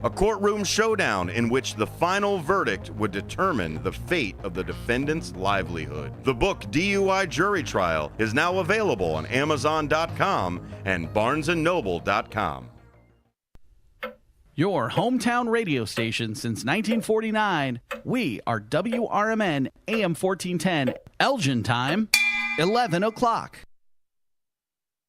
A courtroom showdown in which the final verdict would determine the fate of the defendant's livelihood. The book DUI Jury Trial is now available on Amazon.com and BarnesandNoble.com. Your hometown radio station since 1949. We are WRMN AM 1410. Elgin time, 11 o'clock.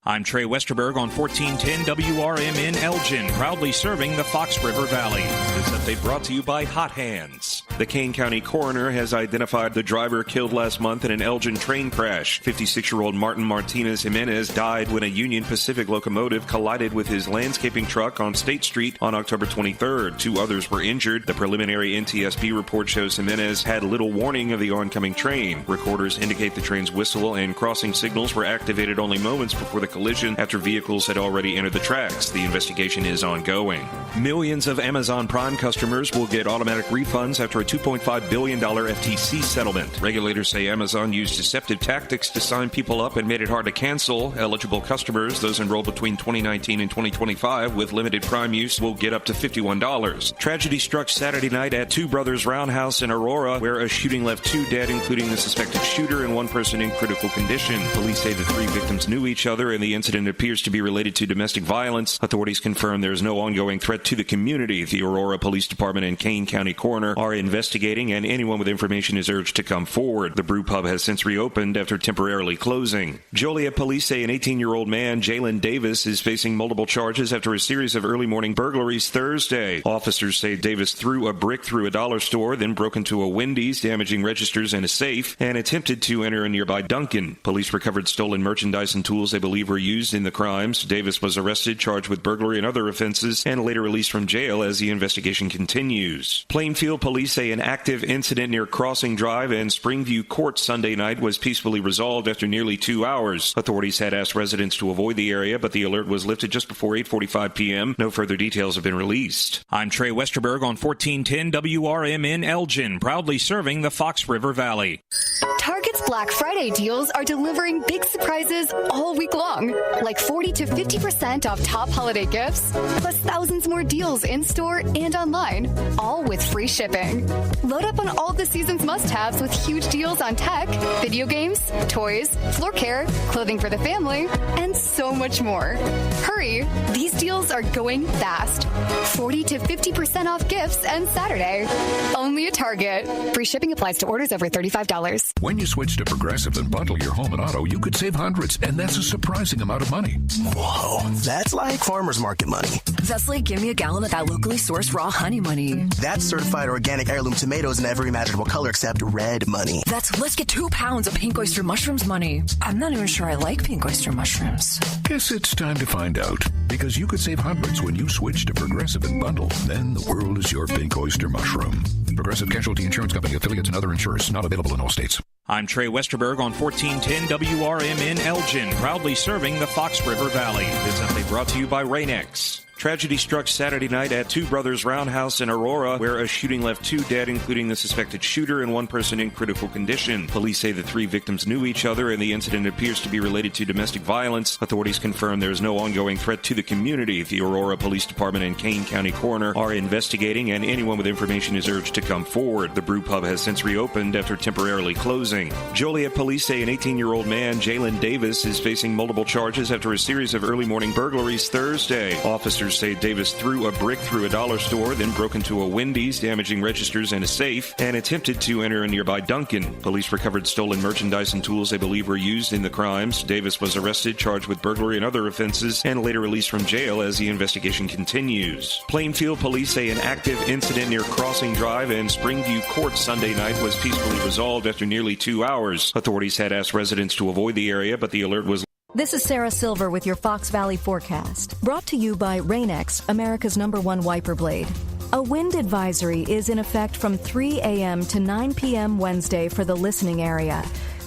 I'm Trey Westerberg on 1410 WRMN Elgin, proudly serving the Fox River Valley. This update brought to you by Hot Hands. The Kane County coroner has identified the driver killed last month in an Elgin train crash. 56-year-old Martin Martinez Jimenez died when a Union Pacific locomotive collided with his landscaping truck on State Street on October 23rd. 2 others were injured. The preliminary NTSB report shows Jimenez had little warning of the oncoming train. Recorders indicate the train's whistle and crossing signals were activated only moments before the collision after vehicles had already entered the tracks. The investigation is ongoing. Millions of Amazon Prime customers will get automatic refunds after a $2.5 billion FTC settlement. Regulators say Amazon used deceptive tactics to sign people up and made it hard to cancel. Eligible customers, those enrolled between 2019 and 2025 with limited Prime use, will get up to $51. Tragedy struck Saturday night at Two Brothers Roundhouse in Aurora, where a shooting left 2 dead, including the suspected shooter and 1 person in critical condition. Police say the 3 victims knew each other and the incident appears to be related to domestic violence. Authorities confirm there is no ongoing threat to the community. The Aurora Police Department and Kane County coroner are investigating, and anyone with information is urged to come forward. The brew pub has since reopened after temporarily closing. Joliet police say an 18-year-old man, Jalen Davis, is facing multiple charges after a series of early morning burglaries Thursday. Officers say Davis threw a brick through a dollar store, then broke into a Wendy's, damaging registers and a safe, and attempted to enter a nearby Dunkin'. Police recovered stolen merchandise and tools they believe were used in the crimes. Davis was arrested, charged with burglary and other offenses, and later released from jail as the investigation continues. Plainfield police say an active incident near Crossing Drive and Springview Court Sunday night was peacefully resolved after nearly 2 hours. Authorities had asked residents to avoid the area, but the alert was lifted just before 8:45 p.m. No further details have been released. I'm Trey Westerberg on 1410 WRMN Elgin, proudly serving the Fox River Valley. Target's Black Friday deals are delivering big surprises all week long, like 40 to 50% off top holiday gifts, plus thousands more deals in-store and online, all with free shipping. Load up on all the season's must-haves with huge deals on tech, video games, toys, floor care, clothing for the family, and so much more. Hurry! These deals are going fast. 40 to 50% off gifts and Saturday. Only at Target. Free shipping applies to orders over $35. When you switch to Progressive and bundle your home and auto, you could save hundreds, and that's a surprising amount of money. Whoa, that's like farmer's market money. That's like give me a gallon of that locally sourced raw honey money. That's certified organic heirloom tomatoes in every imaginable color except red money. That's let's get 2 pounds of pink oyster mushrooms money. I'm not even sure I like pink oyster mushrooms. Guess it's time to find out, because you could save hundreds when you switch to Progressive and bundle. Then the world is your pink oyster mushroom. Progressive Casualty Insurance Company, affiliates, and other insurers. Not available in all states. I'm Trey Westerberg on 1410 WRMN Elgin, proudly serving the Fox River Valley. This update brought to you by Rain-X. Tragedy struck Saturday night at Two Brothers Roundhouse in Aurora, where a shooting left 2 dead, including the suspected shooter and 1 person in critical condition. Police say the 3 victims knew each other and the incident appears to be related to domestic violence. Authorities confirm there is no ongoing threat to the community. The Aurora Police Department and Kane County coroner are investigating, and anyone with information is urged to come forward. The brew pub has since reopened after temporarily closing. Joliet police say an 18-year-old man, Jalen Davis, is facing multiple charges after a series of early morning burglaries Thursday. Officers say Davis threw a brick through a dollar store, then broke into a Wendy's, damaging registers and a safe, and attempted to enter a nearby Dunkin'. Police recovered stolen merchandise and tools they believe were used in the crimes. Davis was arrested, charged with burglary and other offenses, and later released from jail as the investigation continues. Plainfield police say an active incident near Crossing Drive and Springview Court Sunday night was peacefully resolved after nearly 2 hours. Authorities had asked residents to avoid the area, but the alert was... This is Sarah Silver with your Fox Valley forecast, brought to you by Rain-X, America's #1 wiper blade. A wind advisory is in effect from 3 a.m. to 9 p.m. Wednesday for the listening area.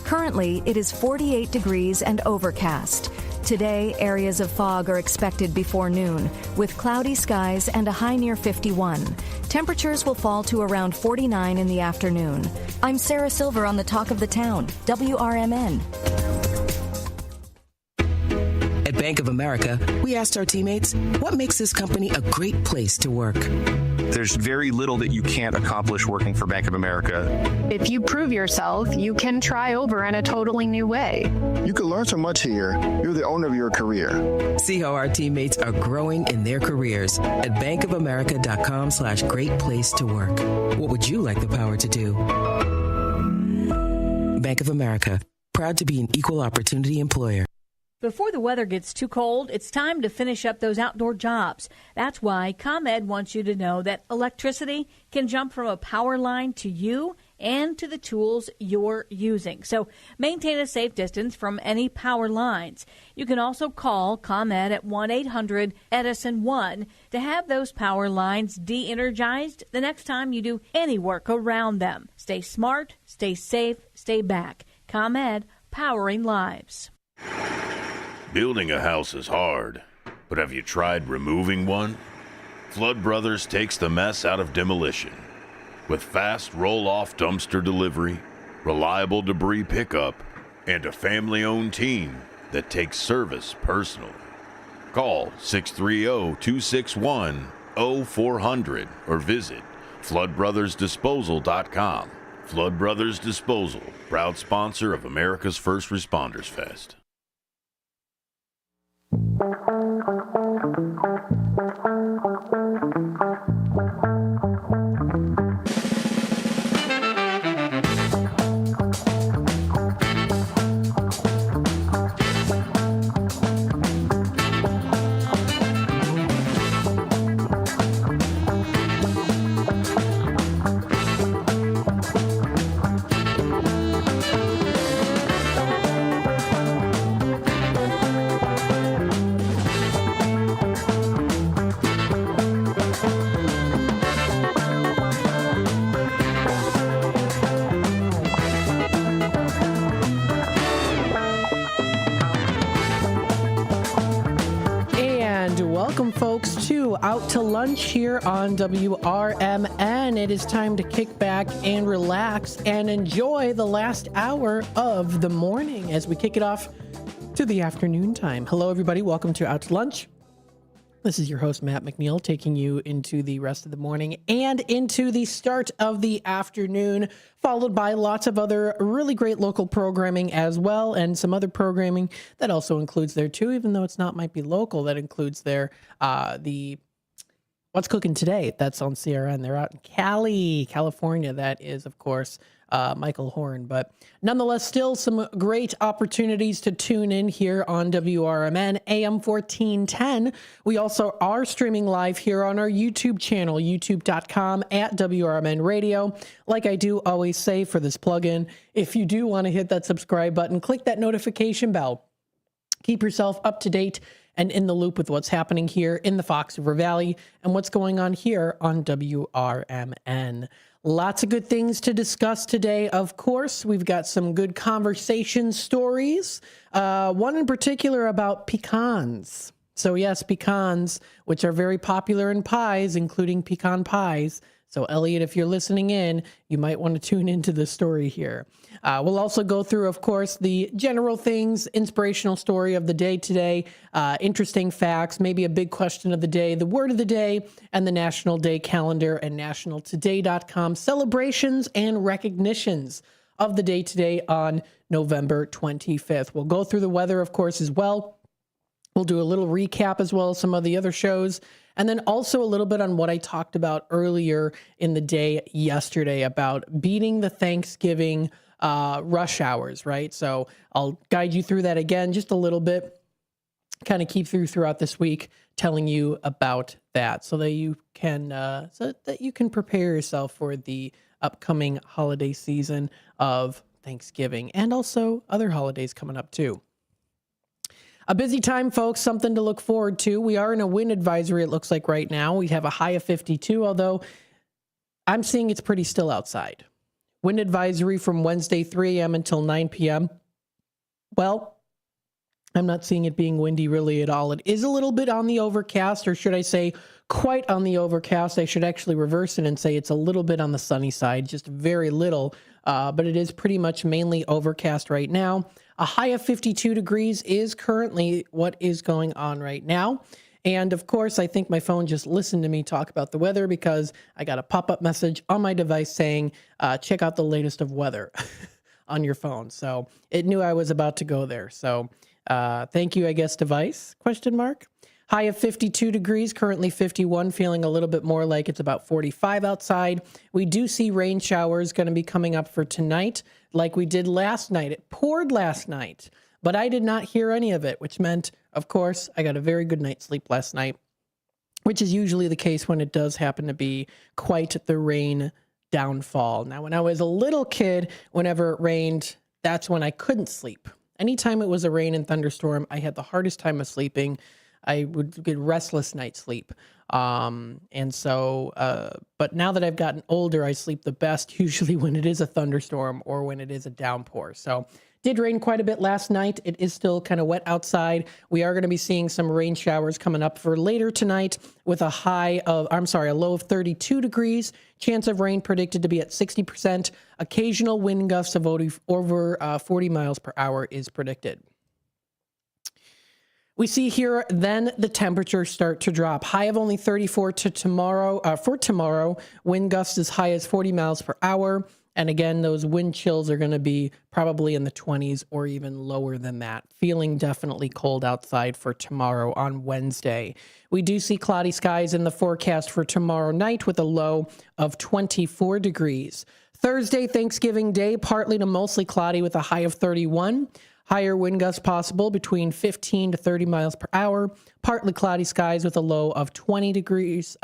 Currently, it is 48 degrees and overcast. Today, areas of fog are expected before noon, with cloudy skies and a high near 51. Temperatures will fall to around 49 in the afternoon. I'm Sarah Silver on the Talk of the Town, WRMN. Bank of America, we asked our teammates, what makes this company a great place to work? There's very little that you can't accomplish working for Bank of America. If you prove yourself, you can try over in a totally new way. You can learn so much here. You're the owner of your career. See how our teammates are growing in their careers at bankofamerica.com/great place to work. What would you like the power to do? Bank of America, proud to be an equal opportunity employer. Before the weather gets too cold, it's time to finish up those outdoor jobs. That's why ComEd wants you to know that electricity can jump from a power line to you and to the tools you're using. So maintain a safe distance from any power lines. You can also call ComEd at 1-800-EDISON-1 to have those power lines de-energized the next time you do any work around them. Stay smart, stay safe, stay back. ComEd, powering lives. Building a house is hard, but have you tried removing one? Flood Brothers takes the mess out of demolition. With fast roll-off dumpster delivery, reliable debris pickup, and a family-owned team that takes service personally. Call 630-261-0400 or visit floodbrothersdisposal.com. Flood Brothers Disposal, proud sponsor of America's First Responders Fest. Out to lunch here on WRMN. It is time to kick back and relax and enjoy the last hour of the morning as we kick it off to the afternoon time. Hello, everybody. Welcome to Out to Lunch. This is your host, Matt McNeil, taking you into the rest of the morning and into the start of the afternoon, followed by lots of other really great local programming as well, and some other programming that also includes there too, even though it's not might be local, that includes there the What's Cooking Today. That's on CRN. They're out in Cali, California. That is, of course, Michael Horn. But nonetheless, still some great opportunities to tune in here on WRMN, AM 1410. We also are streaming live here on our YouTube channel, youtube.com at WRMN Radio. Like I do always say for this plugin, if you do want to hit that subscribe button, click that notification bell. Keep yourself up to date and in the loop with what's happening here in the Fox River Valley and what's going on here on WRMN. Lots of good things to discuss today, of course. We've got some good conversation stories, one in particular about pecans. So yes, pecans, which are very popular in pies, including pecan pies. So Elliot, if you're listening in, you might want to tune into the story here. We'll also go through, of course, the general things, inspirational story of the day today, interesting facts, maybe a big question of the day, the word of the day, and the National Day calendar and nationaltoday.com celebrations and recognitions of the day today on November 25th. We'll go through the weather, of course, as well. We'll do a little recap as well as some of the other shows. And then also a little bit on what I talked about earlier in the day yesterday about beating the Thanksgiving rush hours, right? So I'll guide you through that again just a little bit, kind of keep throughout this week telling you about that so that you can prepare yourself for the upcoming holiday season of Thanksgiving and also other holidays coming up too. A busy time, folks, something to look forward to. We are in a wind advisory, it looks like right now. We have a high of 52, although I'm seeing it's pretty still outside. Wind advisory from Wednesday, 3 a.m. until 9 p.m. Well, I'm not seeing it being windy really at all. It is a little bit on the overcast, or should I say quite on the overcast. I should actually reverse it and say it's a little bit on the sunny side, just very little. But it is pretty much mainly overcast right now. A high of 52 degrees is currently what is going on right now. And of course, I think my phone just listened to me talk about the weather because I got a pop-up message on my device saying, check out the latest of weather on your phone. So it knew I was about to go there. So thank you, I guess, device, ? High of 52 degrees, currently 51, feeling a little bit more like it's about 45 outside. We do see rain showers going to be coming up for tonight like we did last night. It poured last night, but I did not hear any of it, which meant, of course, I got a very good night's sleep last night, which is usually the case when it does happen to be quite the rain downfall. Now, when I was a little kid, whenever it rained, that's when I couldn't sleep. Anytime it was a rain and thunderstorm, I had the hardest time of sleeping. I would get restless night sleep. But now that I've gotten older, I sleep the best usually when it is a thunderstorm or when it is a downpour. So did rain quite a bit last night. It is still kind of wet outside. We are going to be seeing some rain showers coming up for later tonight with a low of 32 degrees. Chance of rain predicted to be at 60%. Occasional wind gusts of over 40 miles per hour is predicted. We see here then the temperatures start to drop. High of only 34 for tomorrow. Wind gusts as high as 40 miles per hour. And again, those wind chills are going to be probably in the 20s or even lower than that. Feeling definitely cold outside for tomorrow on Wednesday. We do see cloudy skies in the forecast for tomorrow night with a low of 24 degrees. Thursday, Thanksgiving Day, partly to mostly cloudy with a high of 31. Higher wind gusts possible between 15 to 30 miles per hour. Partly cloudy skies with a low of 20 degrees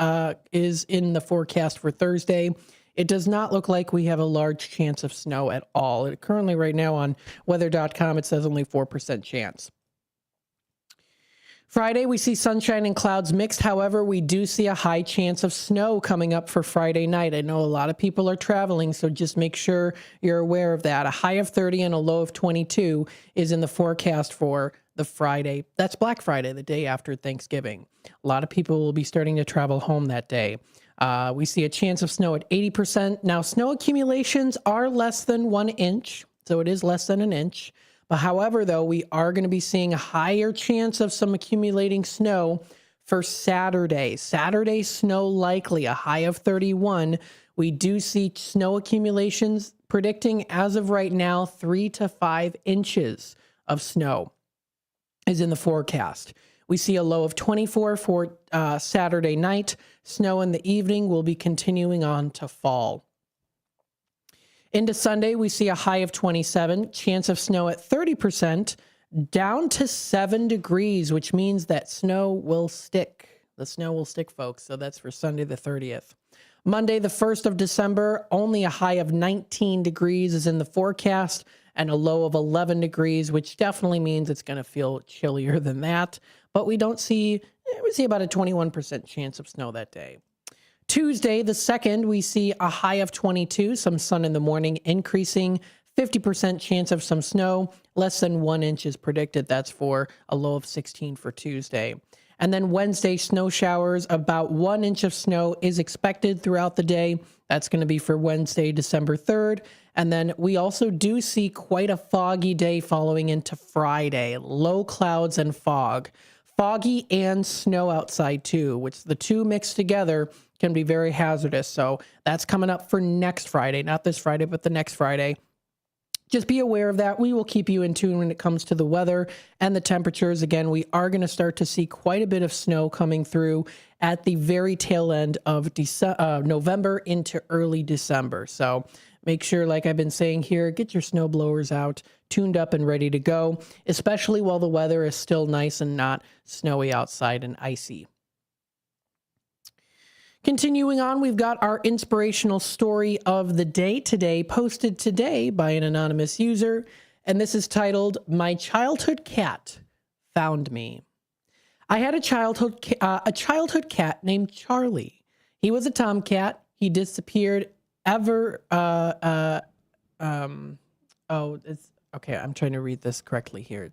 is in the forecast for Thursday. It does not look like we have a large chance of snow at all. Currently right now on weather.com, it says only 4% chance. Friday, we see sunshine and clouds mixed. However, we do see a high chance of snow coming up for Friday night. I know a lot of people are traveling, so just make sure you're aware of that. A high of 30 and a low of 22 is in the forecast for the Friday. That's Black Friday, the day after Thanksgiving. A lot of people will be starting to travel home that day. We see a chance of snow at 80%. Now, snow accumulations are less than 1 inch, so it is less than an inch. However, though, we are going to be seeing a higher chance of some accumulating snow for Saturday. Saturday, snow likely, a high of 31. We do see snow accumulations predicting, as of right now, 3 to 5 inches of snow is in the forecast. We see a low of 24 for Saturday night. Snow in the evening will be continuing on to fall. Into Sunday, we see a high of 27, chance of snow at 30%, down to 7 degrees, which means that snow will stick. The snow will stick, folks. So that's for Sunday the 30th. Monday, the 1st of December, only a high of 19 degrees is in the forecast and a low of 11 degrees, which definitely means it's going to feel chillier than that. But we see about a 21% chance of snow that day. Tuesday, the 2nd, we see a high of 22, some sun in the morning, increasing 50% chance of some snow, less than 1 inch is predicted. That's for a low of 16 for Tuesday. And then Wednesday, snow showers, about 1 inch of snow is expected throughout the day. That's going to be for Wednesday, December 3rd. And then we also do see quite a foggy day following into Friday, low clouds and fog. Foggy and snow outside too, which the two mixed together can be very hazardous. So that's coming up for next Friday, not this Friday, but the next Friday. Just be aware of that. We will keep you in tune when it comes to the weather and the temperatures. Again, we are going to start to see quite a bit of snow coming through at the very tail end of November into early December. So make sure, like I've been saying here, get your snow blowers out, tuned up and ready to go, especially while the weather is still nice and not snowy outside and icy. Continuing on, we've got our inspirational story of the day today, posted today by an anonymous user, and this is titled, "My Childhood Cat Found Me." I had a childhood cat named Charlie. He was a tomcat. He disappeared I'm trying to read this correctly here.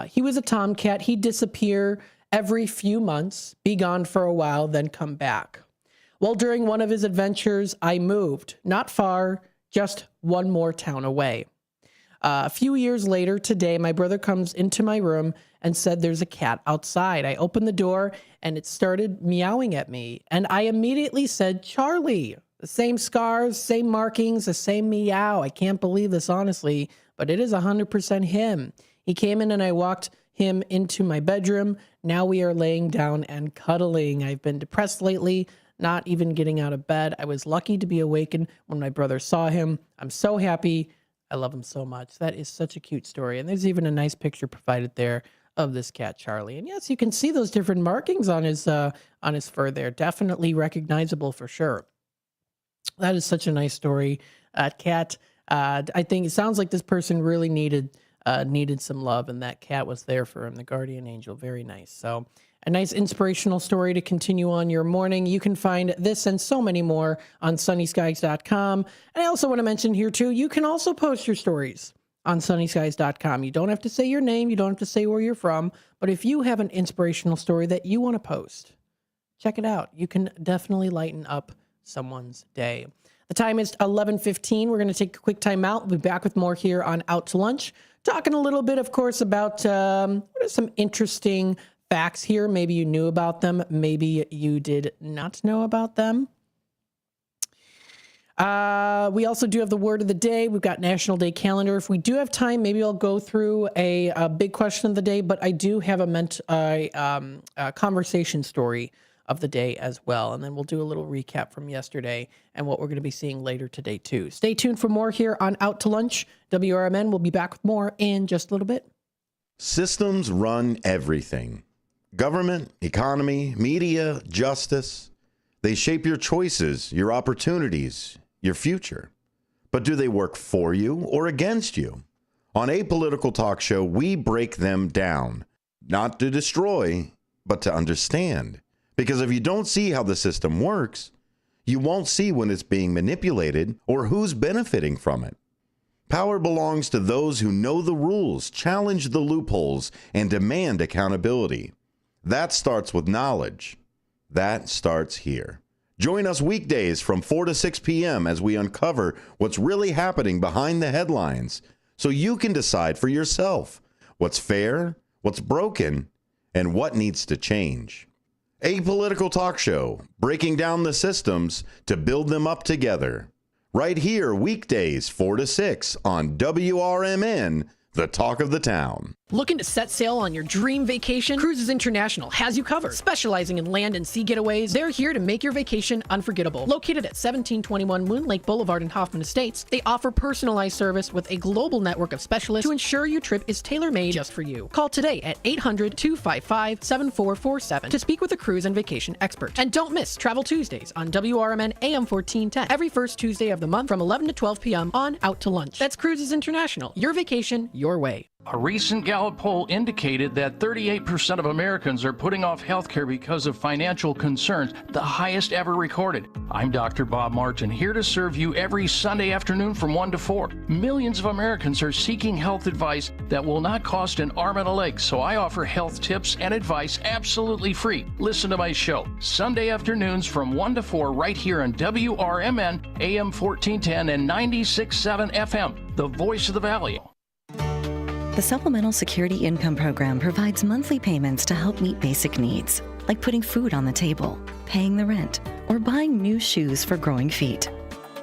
He was a tomcat. He'd disappear every few months, be gone for a while, then come back. Well, during one of his adventures, I moved, not far, just one more town away. A few years later today, my brother comes into my room and said there's a cat outside. I opened the door and it started meowing at me. And I immediately said, Charlie. The same scars, same markings, the same meow. I can't believe this, honestly, but it is 100% him. He came in and I walked him into my bedroom. Now we are laying down and cuddling. I've been depressed lately, not even getting out of bed. I was lucky to be awakened when my brother saw him. I'm so happy. I love him so much. That is such a cute story. And there's even a nice picture provided there of this cat, Charlie. And yes, you can see those different markings on his fur there. Definitely recognizable for sure. That is such a nice story. Cat, I think it sounds like this person really needed some love, and that cat was there for him, the guardian angel. Very nice. So a nice inspirational story to continue on your morning. You can find this and so many more on sunnyskies.com. And I also want to mention here too, you can also post your stories on sunnyskies.com. You don't have to say your name. You don't have to say where you're from. But if you have an inspirational story that you want to post, check it out. You can definitely lighten up someone's day. The time is 11:15. We're going to take a quick time out. We'll be back with more here on Out to Lunch, talking a little bit, of course, about what are some interesting facts here. Maybe you knew about them. Maybe you did not know about them. We also do have the word of the day. We've got National Day calendar. If we do have time, maybe I'll go through a big question of the day, but I do have a conversation story of the day as well. And then we'll do a little recap from yesterday and what we're going to be seeing later today too. Stay tuned for more here on Out to Lunch. WRMN will be back with more in just a little bit. Systems run everything. Government, economy, media, justice. They shape your choices, your opportunities, your future. But do they work for you or against you? On Apolitical Talk Show, we break them down, not to destroy, but to understand. Because if you don't see how the system works, you won't see when it's being manipulated or who's benefiting from it. Power belongs to those who know the rules, challenge the loopholes, and demand accountability. That starts with knowledge. That starts here. Join us weekdays from 4 to 6 p.m. as we uncover what's really happening behind the headlines so you can decide for yourself what's fair, what's broken, and what needs to change. Apolitical Talk Show, breaking down the systems to build them up together. Right here, weekdays 4 to 6 on WRMN, the talk of the town. Looking to set sail on your dream vacation? Cruises International has you covered. Specializing in land and sea getaways, they're here to make your vacation unforgettable. Located at 1721 Moon Lake Boulevard in Hoffman Estates, they offer personalized service with a global network of specialists to ensure your trip is tailor-made just for you. Call today at 800-255-7447 to speak with a cruise and vacation expert. And don't miss Travel Tuesdays on WRMN AM 1410 every first Tuesday of the month from 11 to 12 p.m. on Out to Lunch. That's Cruises International. Your vacation, your way. A recent Gallup poll indicated that 38% of Americans are putting off health care because of financial concerns, the highest ever recorded. I'm Dr. Bob Martin, here to serve you every Sunday afternoon from 1 to 4. Millions of Americans are seeking health advice that will not cost an arm and a leg, so I offer health tips and advice absolutely free. Listen to my show, Sunday afternoons from 1 to 4 right here on WRMN, AM 1410 and 96.7 FM, the voice of the Valley. The Supplemental Security Income Program provides monthly payments to help meet basic needs, like putting food on the table, paying the rent, or buying new shoes for growing feet.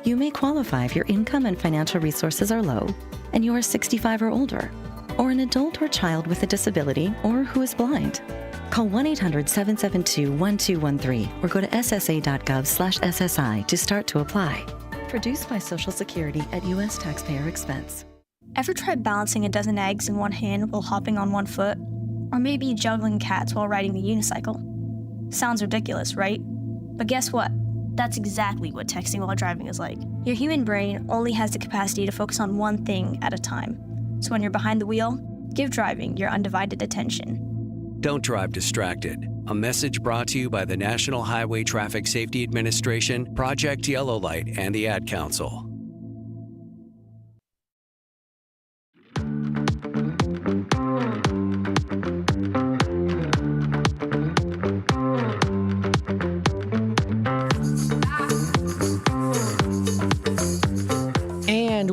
You may qualify if your income and financial resources are low, and you are 65 or older, or an adult or child with a disability, or who is blind. Call 1-800-772-1213 or go to ssa.gov/SSI to start to apply. Produced by Social Security at U.S. taxpayer expense. Ever tried balancing a dozen eggs in one hand while hopping on one foot? Or maybe juggling cats while riding the unicycle? Sounds ridiculous, right? But guess what? That's exactly what texting while driving is like. Your human brain only has the capacity to focus on one thing at a time. So when you're behind the wheel, give driving your undivided attention. Don't drive distracted. A message brought to you by the National Highway Traffic Safety Administration, Project Yellow Light, and the Ad Council.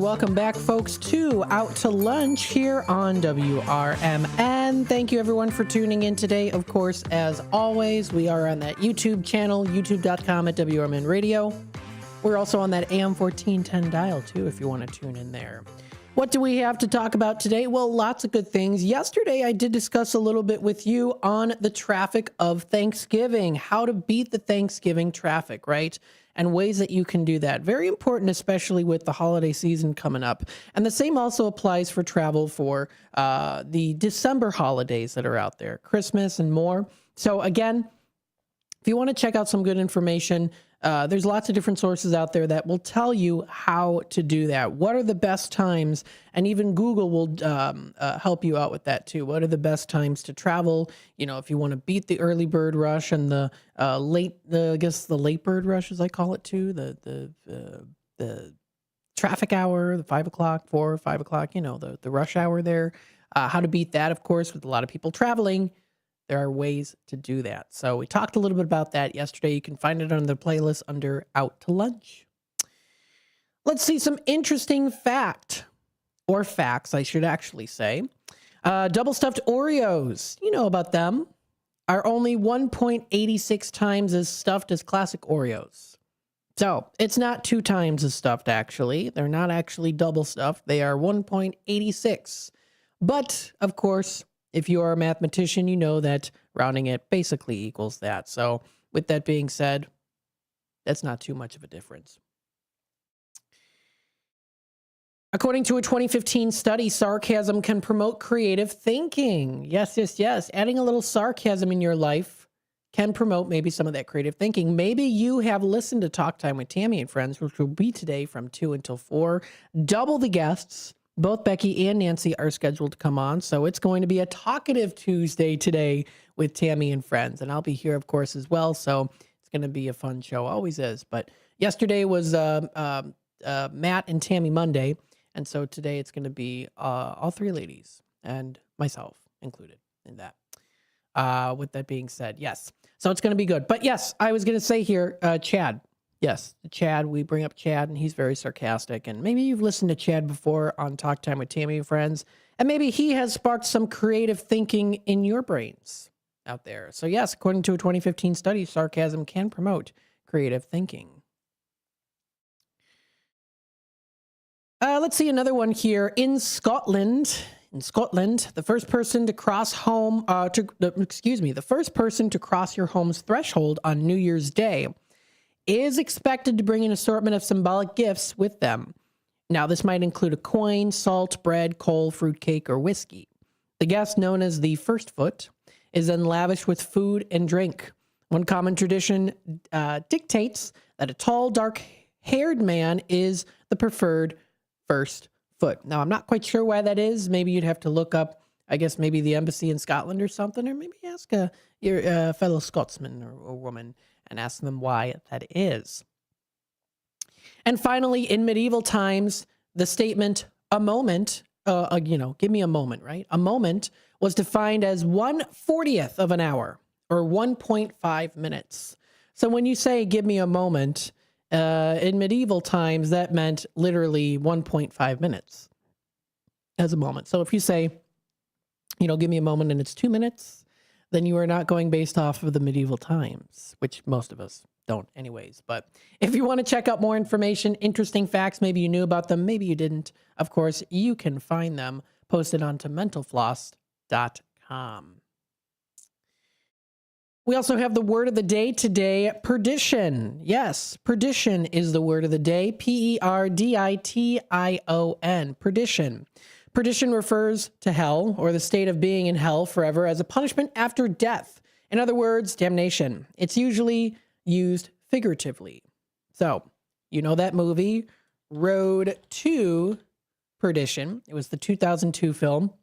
welcome back, folks, to Out to Lunch here on WRMN. Thank you, everyone, for tuning in today. Of course, as always, we are on that YouTube channel, youtube.com/WRMN Radio. We're also on that AM 1410 dial, too, if you want to tune in there. What do we have to talk about today? Well, lots of good things. Yesterday, I did discuss a little bit with you on the traffic of Thanksgiving, how to beat the Thanksgiving traffic, right? And ways that you can do that. Very important, especially with the holiday season coming up. And the same also applies for travel for the December holidays that are out there, Christmas and more. So again, if you want to check out some good information, there's lots of different sources out there that will tell you how to do that. What are the best times? And even Google will help you out with that too. What are the best times to travel? You know, if you want to beat the early bird rush and the late bird rush, as I call it too, the traffic hour, the 5 o'clock, 4 or 5 o'clock, you know, the rush hour there. How to beat that, of course, with a lot of people traveling. There are ways to do that. So we talked a little bit about that yesterday. You can find it on the playlist under Out to Lunch. Let's see some interesting facts, I should actually say. Double stuffed Oreos, you know about them, are only 1.86 times as stuffed as classic Oreos. So it's not 2 times as stuffed, actually. They're not actually double stuffed. They are 1.86. But, of course, if you are a mathematician, you know that rounding it basically equals that. So with that being said, that's not too much of a difference. According to a 2015 study, sarcasm can promote creative thinking. Yes. Adding a little sarcasm in your life can promote maybe some of that creative thinking. Maybe you have listened to Talk Time with Tammy and Friends, which will be today from 2 until 4. Double the guests. Both Becky and Nancy are scheduled to come on, so it's going to be a talkative Tuesday today with Tammy and Friends, and I'll be here, of course, as well, so it's going to be a fun show. Always is, but yesterday was Matt and Tammy Monday, and so today it's going to be all 3 ladies, and myself included in that. With that being said, yes, so it's going to be good. But yes, I was going to say here, Chad. Yes, Chad, we bring up Chad, and he's very sarcastic. And maybe you've listened to Chad before on Talk Time with Tammy and Friends, and maybe he has sparked some creative thinking in your brains out there. So yes, according to a 2015 study, sarcasm can promote creative thinking. Let's see another one here. In Scotland, the first person to cross the first person to cross your home's threshold on New Year's Day is expected to bring an assortment of symbolic gifts with them. Now, this might include a coin, salt, bread, coal, fruitcake, or whiskey. The guest, known as the First Foot, is then lavished with food and drink. One common tradition dictates that a tall, dark-haired man is the preferred First Foot. Now, I'm not quite sure why that is. Maybe you'd have to look up, I guess, maybe the embassy in Scotland or something, or maybe ask your fellow Scotsman or woman and ask them why that is. And finally, in medieval times, the statement, a moment, give me a moment, right? A moment was defined as 1/40th of an hour, or 1.5 minutes. So when you say, give me a moment, in medieval times, that meant literally 1.5 minutes as a moment. So if you say, give me a moment and it's 2 minutes, then you are not going based off of the medieval times, which most of us don't anyways. But if you want to check out more information, interesting facts, maybe you knew about them, maybe you didn't, of course, you can find them posted onto mentalfloss.com. We also have the word of the day today, perdition. Yes, perdition is the word of the day, Perdition, perdition. Perdition refers to hell, or the state of being in hell forever, as a punishment after death. In other words, damnation. It's usually used figuratively. So, you know that movie, Road to Perdition. It was the 2002 film.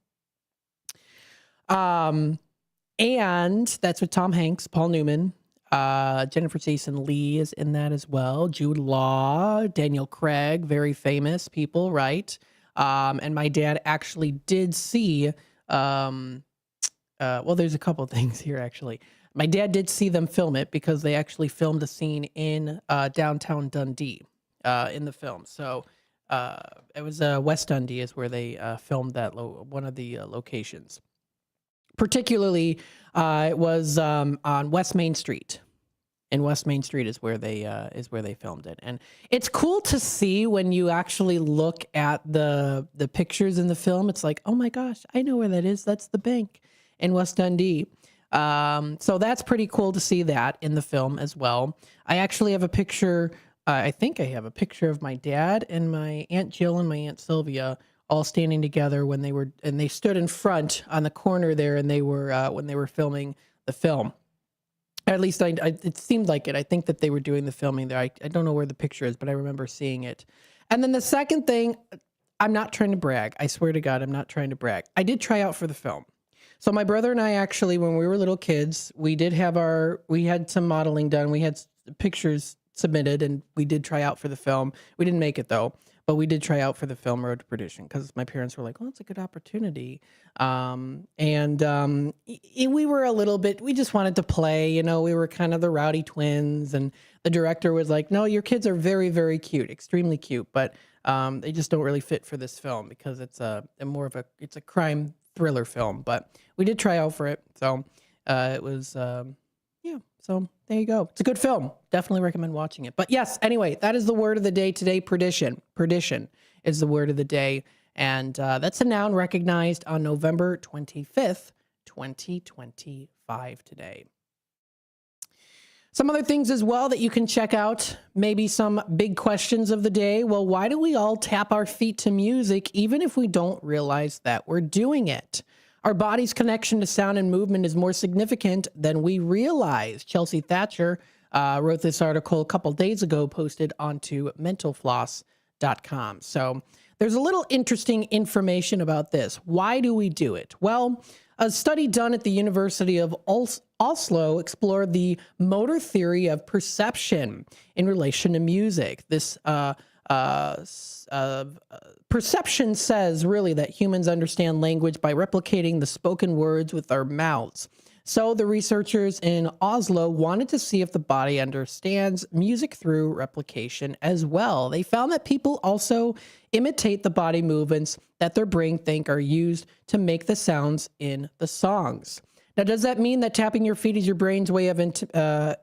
And that's with Tom Hanks, Paul Newman, Jennifer Jason Leigh is in that as well. Jude Law, Daniel Craig, very famous people, right? And my dad actually did see, there's a couple of things here, actually. My dad did see them film it because they actually filmed a scene in downtown Dundee in the film. So West Dundee is where they filmed that one of the locations. Particularly, it was on West Main Street. And West Main Street is where they filmed it. And it's cool to see when you actually look at the pictures in the film. It's like, oh my gosh, I know where that is. That's the bank in West Dundee. So that's pretty cool to see that in the film as well. I actually have a picture. I think I have a picture of my dad and my Aunt Jill and my Aunt Sylvia all standing together when they stood in front on the corner there, and they were when they were filming the film. At least it seemed like it. I think that they were doing the filming there. I don't know where the picture is, but I remember seeing it. And then the second thing, I'm not trying to brag. I swear to God, I'm not trying to brag. I did try out for the film. So my brother and I actually, when we were little kids, we had some modeling done. We had pictures submitted, and we did try out for the film. We didn't make it though, but we did try out for the film Road to Perdition because my parents were like, "Oh, it's a good opportunity." We were a little bit. We just wanted to play. We were kind of the rowdy twins, and the director was like, "No, your kids are very, very cute, extremely cute, but they just don't really fit for this film because it's a crime thriller film." But we did try out for it, so it was So there you go. It's a good film. Definitely recommend watching it. But yes, anyway, that is the word of the day today. Perdition. Perdition is the word of the day. And that's a noun recognized on November 25th, 2025 today. Some other things as well that you can check out. Maybe some big questions of the day. Well, why do we all tap our feet to music even if we don't realize that we're doing it? Our body's connection to sound and movement is more significant than we realize. Chelsea Thatcher wrote this article a couple days ago, posted onto mentalfloss.com. So there's a little interesting information about this. Why do we do it? Well, a study done at the University of Oslo explored the motor theory of perception in relation to music. This perception says really that humans understand language by replicating the spoken words with our mouths. So the researchers in Oslo wanted to see if the body understands music through replication as well. They found that people also imitate the body movements that their brain think are used to make the sounds in the songs. Now, does that mean that tapping your feet is your brain's way of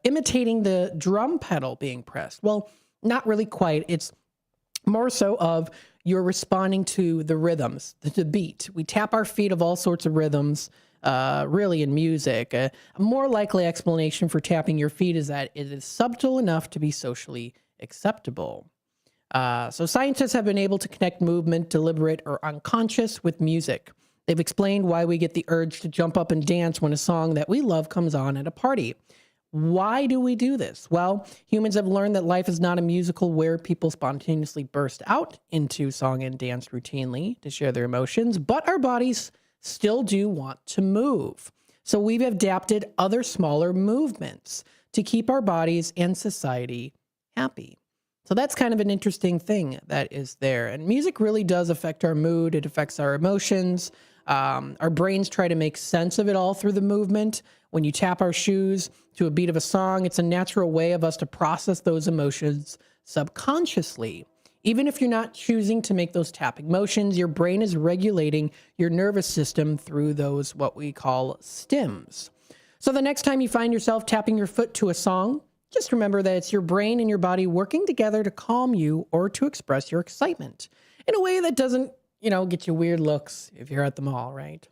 imitating the drum pedal being pressed? Well, not really quite. It's more so of you're responding to the rhythms, the beat. We tap our feet of all sorts of rhythms, really in music. A more likely explanation for tapping your feet is that it is subtle enough to be socially acceptable. So scientists have been able to connect movement, deliberate or unconscious, with music. They've explained why we get the urge to jump up and dance when a song that we love comes on at a party. Why do we do this? Well, humans have learned that life is not a musical where people spontaneously burst out into song and dance routinely to share their emotions, but our bodies still do want to move. So we've adapted other smaller movements to keep our bodies and society happy. So that's kind of an interesting thing that is there. And music really does affect our mood. It affects our emotions. Our brains try to make sense of it all through the movement. When you tap our shoes to a beat of a song, it's a natural way of us to process those emotions subconsciously. Even if you're not choosing to make those tapping motions, your brain is regulating your nervous system through those what we call stims. So the next time you find yourself tapping your foot to a song, just remember that it's your brain and your body working together to calm you or to express your excitement in a way that doesn't, get you weird looks if you're at the mall, right?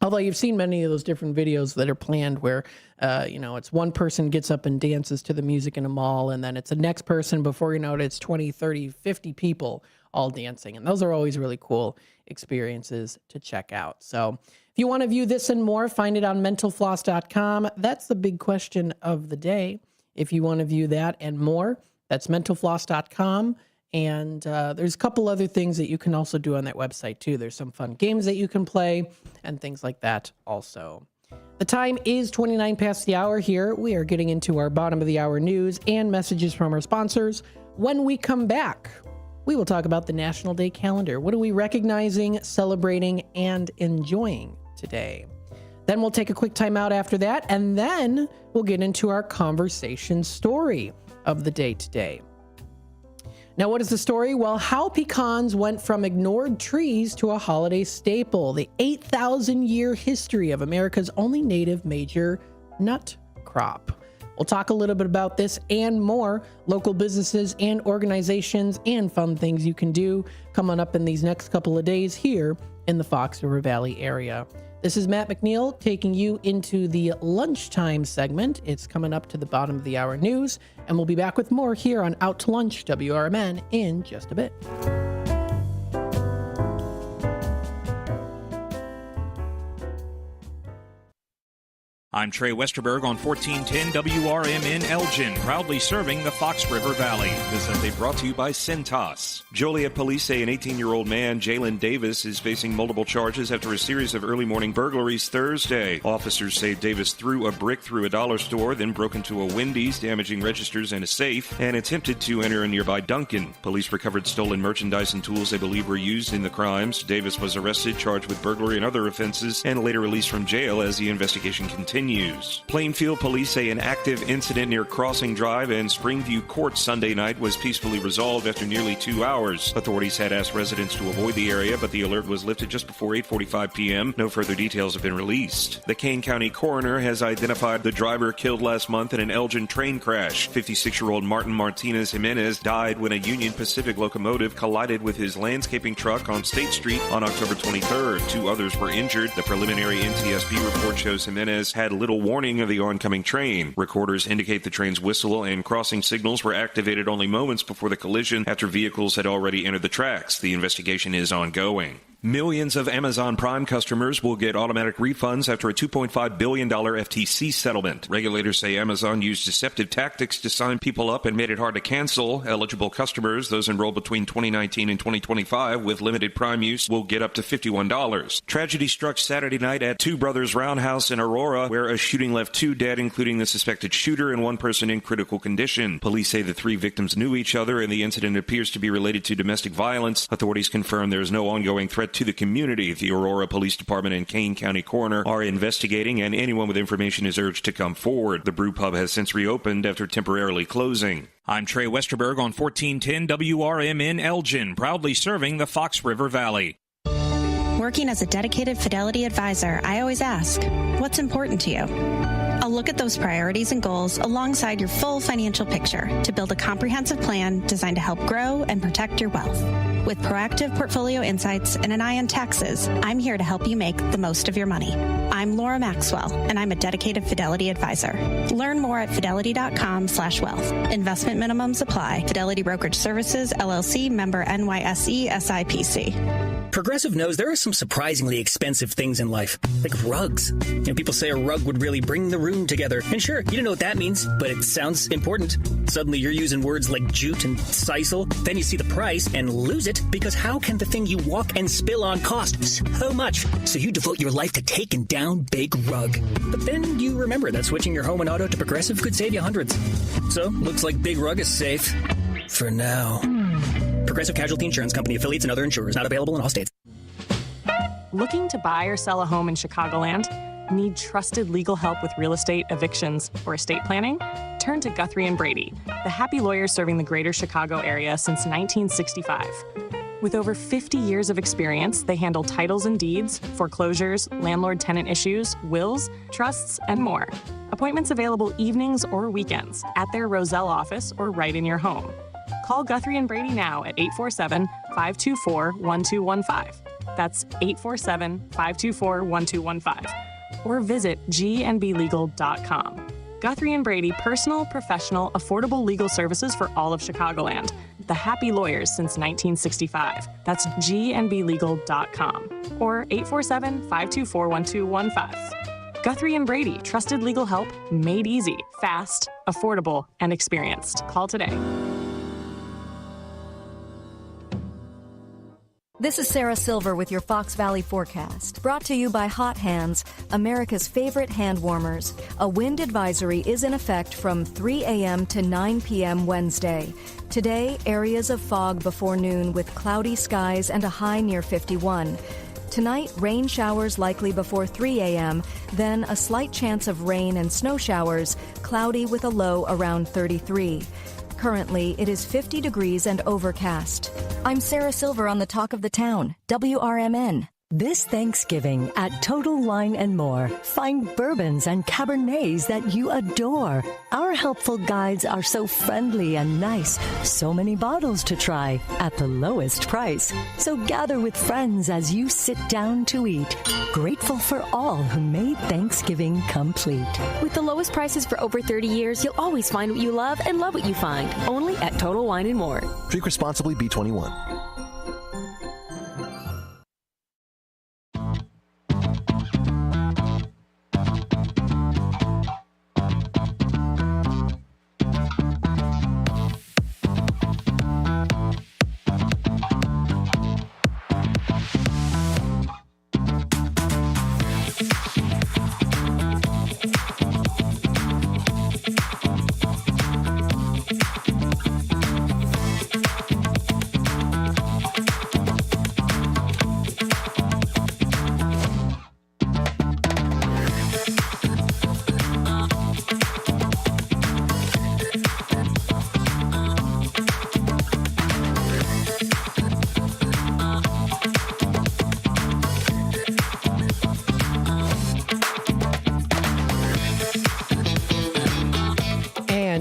Although you've seen many of those different videos that are planned where, it's one person gets up and dances to the music in a mall, and then it's the next person, before you know it, it's 20, 30, 50 people all dancing. And those are always really cool experiences to check out. So if you want to view this and more, find it on mentalfloss.com. That's the big question of the day. If you want to view that and more, that's mentalfloss.com. And there's a couple other things that you can also do on that website too. There's some fun games that you can play and things like that also. The time is 29 past the hour here. We are getting into our bottom of the hour news and messages from our sponsors. When we come back, we will talk about the National Day calendar. What are we recognizing, celebrating, and enjoying today? Then we'll take a quick time out after that, and then we'll get into our conversation story of the day today. Now, what is the story? Well, how pecans went from ignored trees to a holiday staple. The 8,000-year history of America's only native major nut crop. We'll talk a little bit about this and more. Local businesses and organizations and fun things you can do coming up in these next couple of days here in the Fox River Valley area. This is Matt McNeil taking you into the lunchtime segment. It's coming up to the bottom of the hour news, and we'll be back with more here on Out to Lunch WRMN in just a bit. I'm Trey Westerberg on 1410 WRMN Elgin, proudly serving the Fox River Valley. This update brought to you by Cintas. Joliet police say an 18-year-old man, Jalen Davis, is facing multiple charges after a series of early morning burglaries Thursday. Officers say Davis threw a brick through a dollar store, then broke into a Wendy's, damaging registers and a safe, and attempted to enter a nearby Dunkin'. Police recovered stolen merchandise and tools they believe were used in the crimes. Davis was arrested, charged with burglary and other offenses, and later released from jail as the investigation continues. Plainfield police say an active incident near Crossing Drive and Springview Court Sunday night was peacefully resolved after nearly 2 hours. Authorities had asked residents to avoid the area, but the alert was lifted just before 8:45 p.m. No further details have been released. The Kane County coroner has identified the driver killed last month in an Elgin train crash. 56-year-old Martin Martinez Jimenez died when a Union Pacific locomotive collided with his landscaping truck on State Street on October 23rd. 2 others were injured. The preliminary NTSB report shows Jimenez had little warning of the oncoming train. Recorders indicate the train's whistle and crossing signals were activated only moments before the collision after vehicles had already entered the tracks. The investigation is ongoing. Millions of Amazon Prime customers will get automatic refunds after a $2.5 billion FTC settlement. Regulators say Amazon used deceptive tactics to sign people up and made it hard to cancel. Eligible customers, those enrolled between 2019 and 2025 with limited Prime use, will get up to $51. Tragedy struck Saturday night at Two Brothers Roundhouse in Aurora, where a shooting left 2 dead, including the suspected shooter and 1 person in critical condition. Police say the 3 victims knew each other and the incident appears to be related to domestic violence. Authorities confirm there is no ongoing threat to the community. The Aurora Police Department and Kane County Coroner are investigating, and anyone with information is urged to come forward. The brew pub has since reopened after temporarily closing. I'm Trey Westerberg on 1410 WRMN Elgin, proudly serving the Fox River Valley. Working as a dedicated Fidelity advisor, I always ask, what's important to you? I'll look at those priorities and goals alongside your full financial picture to build a comprehensive plan designed to help grow and protect your wealth. With proactive portfolio insights and an eye on taxes, I'm here to help you make the most of your money. I'm Laura Maxwell, and I'm a dedicated Fidelity advisor. Learn more at fidelity.com/wealth. Investment minimums apply. Fidelity Brokerage Services, LLC, member NYSE, SIPC. Progressive knows there are some surprisingly expensive things in life, like rugs. People say a rug would really bring the room together. And sure, you don't know what that means, but it sounds important. Suddenly you're using words like jute and sisal. Then you see the price and lose it, because how can the thing you walk and spill on cost so much? So you devote your life to taking down Big Rug. But then you remember that switching your home and auto to Progressive could save you hundreds. So, looks like Big Rug is safe. For now. Progressive Casualty Insurance Company, affiliates, and other insurers. Not available in all states. Looking to buy or sell a home in Chicagoland? Need trusted legal help with real estate, evictions, or estate planning? Turn to Guthrie & Brady, the happy lawyers serving the greater Chicago area since 1965. With over 50 years of experience, they handle titles and deeds, foreclosures, landlord-tenant issues, wills, trusts, and more. Appointments available evenings or weekends at their Roselle office or right in your home. Call Guthrie & Brady now at 847-524-1215. That's 847-524-1215. Or visit gnblegal.com. Guthrie & Brady, personal, professional, affordable legal services for all of Chicagoland. The happy lawyers since 1965. That's gnblegal.com. Or 847-524-1215. Guthrie & Brady, trusted legal help made easy, fast, affordable, and experienced. Call today. This is Sarah Silver with your Fox Valley forecast, brought to you by Hot Hands, America's favorite hand warmers. A wind advisory is in effect from 3 a.m. to 9 p.m. Wednesday. Today, areas of fog before noon with cloudy skies and a high near 51. Tonight, rain showers likely before 3 a.m., then a slight chance of rain and snow showers, cloudy with a low around 33. Currently, it is 50 degrees and overcast. I'm Sarah Silver on the Talk of the Town, WRMN. This Thanksgiving at Total Wine & More, find bourbons and Cabernets that you adore. Our helpful guides are so friendly and nice. So many bottles to try at the lowest price. So gather with friends as you sit down to eat. Grateful for all who made Thanksgiving complete. With the lowest prices for over 30 years, you'll always find what you love and love what you find. Only at Total Wine & More. Drink responsibly, B21.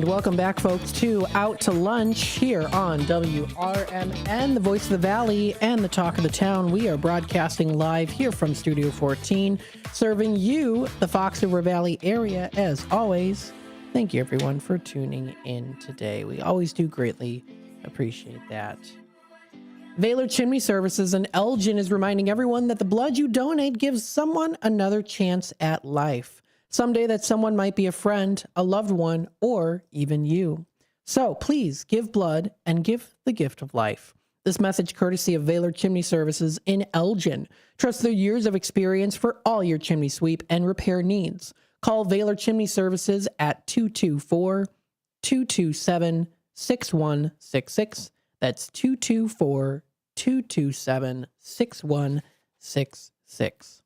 Welcome back, folks, to Out to Lunch here on WRMN, the voice of the Valley and the talk of the town. We are broadcasting live here from Studio 14, serving you, the Fox River Valley area, as always. Thank you, everyone, for tuning in today. We always do greatly appreciate that. Valor Chimney Services in Elgin is reminding everyone that the blood you donate gives someone another chance at life. Someday that someone might be a friend, a loved one, or even you. So please give blood and give the gift of life. This message courtesy of Valor Chimney Services in Elgin. Trust their years of experience for all your chimney sweep and repair needs. Call Valor Chimney Services at 224-227-6166. That's 224-227-6166.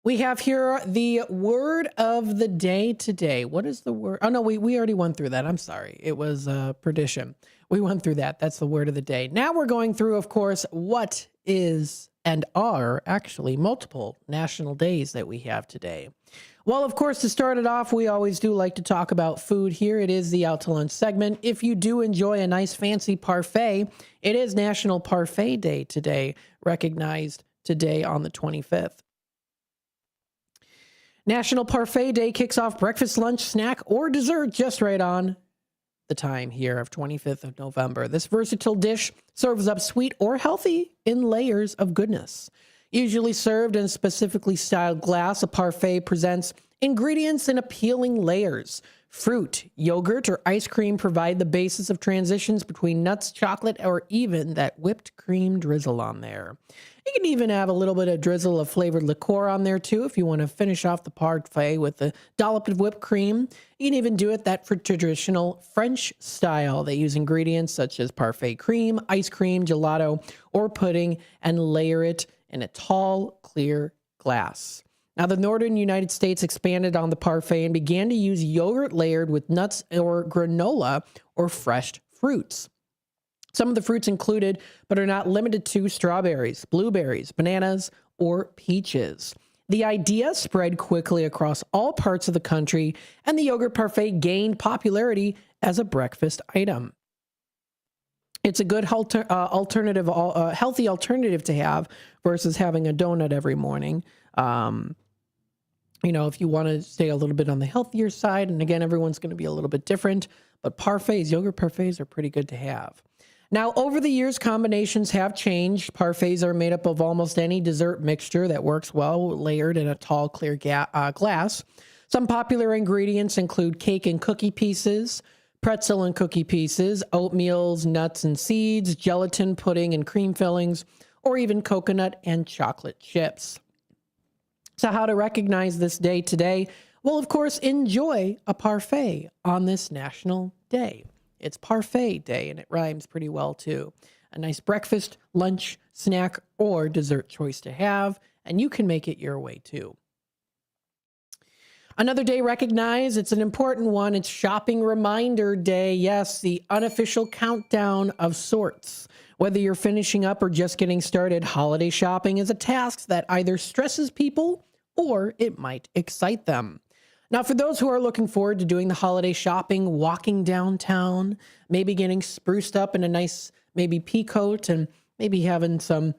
We have here the word of the day today. What is the word? Oh, no, we already went through that. I'm sorry. It was perdition. We went through that. That's the word of the day. Now we're going through, of course, what is and are actually multiple national days that we have today. Well, of course, to start it off, we always do like to talk about food here. It is the Out to Lunch segment. If you do enjoy a nice fancy parfait, it is National Parfait Day today, recognized today on the 25th. National Parfait Day kicks off breakfast, lunch, snack, or dessert just right on the time here of 25th of November. This versatile dish serves up sweet or healthy in layers of goodness. Usually served in a specifically styled glass, a parfait presents ingredients in appealing layers. Fruit, yogurt, or ice cream provide the basis of transitions between nuts, chocolate, or even that whipped cream drizzle on there. You can even have a little bit of drizzle of flavored liqueur on there too if you want to finish off the parfait with a dollop of whipped cream. You can even do it that for traditional French style. They use ingredients such as parfait cream, ice cream, gelato, or pudding and layer it in a tall, clear glass. Now, the northern United States expanded on the parfait and began to use yogurt layered with nuts or granola or fresh fruits. Some of the fruits included, but are not limited to, strawberries, blueberries, bananas, or peaches. The idea spread quickly across all parts of the country, and the yogurt parfait gained popularity as a breakfast item. It's a good healthy alternative to have versus having a donut every morning. If you want to stay a little bit on the healthier side, and again, everyone's going to be a little bit different, but yogurt parfaits are pretty good to have. Now, over the years, combinations have changed. Parfaits are made up of almost any dessert mixture that works well layered in a tall, clear glass. Some popular ingredients include cake and cookie pieces, pretzel and cookie pieces, oatmeals, nuts and seeds, gelatin, pudding and cream fillings, or even coconut and chocolate chips. So how to recognize this day today? Well, of course, enjoy a parfait on this national day. It's Parfait Day, and it rhymes pretty well, too. A nice breakfast, lunch, snack, or dessert choice to have, and you can make it your way, too. Another day recognized. It's an important one. It's Shopping Reminder Day. Yes, the unofficial countdown of sorts. Whether you're finishing up or just getting started, holiday shopping is a task that either stresses people or it might excite them. Now, for those who are looking forward to doing the holiday shopping, walking downtown, maybe getting spruced up in a nice, maybe pea coat and maybe having some,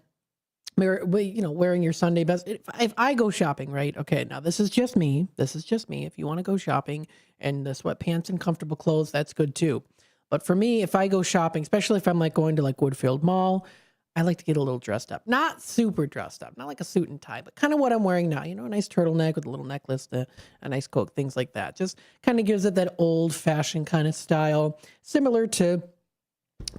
wearing your Sunday best. If I go shopping, right? Okay, now this is just me. If you want to go shopping and the sweatpants and comfortable clothes, that's good too. But for me, if I go shopping, especially if I'm like going to like Woodfield Mall, I like to get a little dressed up. Not super dressed up, not like a suit and tie, but kind of what I'm wearing now. You know, a nice turtleneck with a little necklace, a nice coat, things like that. Just kind of gives it that old-fashioned kind of style, similar to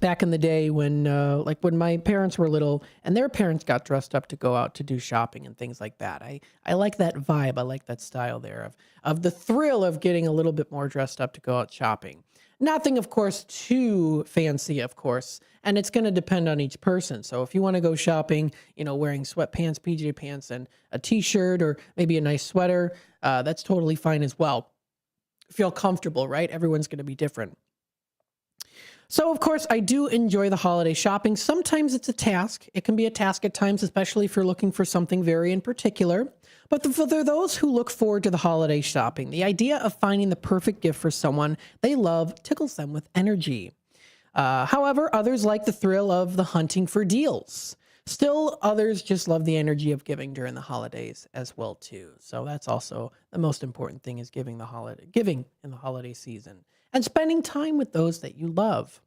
back in the day when my parents were little and their parents got dressed up to go out to do shopping and things like that. I like that vibe. I like that style there of the thrill of getting a little bit more dressed up to go out shopping. Nothing, of course, too fancy, of course, and it's going to depend on each person. So if you want to go shopping, wearing sweatpants, PJ pants, and a t-shirt or maybe a nice sweater, that's totally fine as well. Feel comfortable, right? Everyone's going to be different. So, of course, I do enjoy the holiday shopping. Sometimes it's a task. It can be a task at times, especially if you're looking for something very in particular. But for those who look forward to the holiday shopping, the idea of finding the perfect gift for someone they love tickles them with energy. However, others like the thrill of the hunting for deals. Still, others just love the energy of giving during the holidays as well, too. So that's also the most important thing, is giving in the holiday season and spending time with those that you love.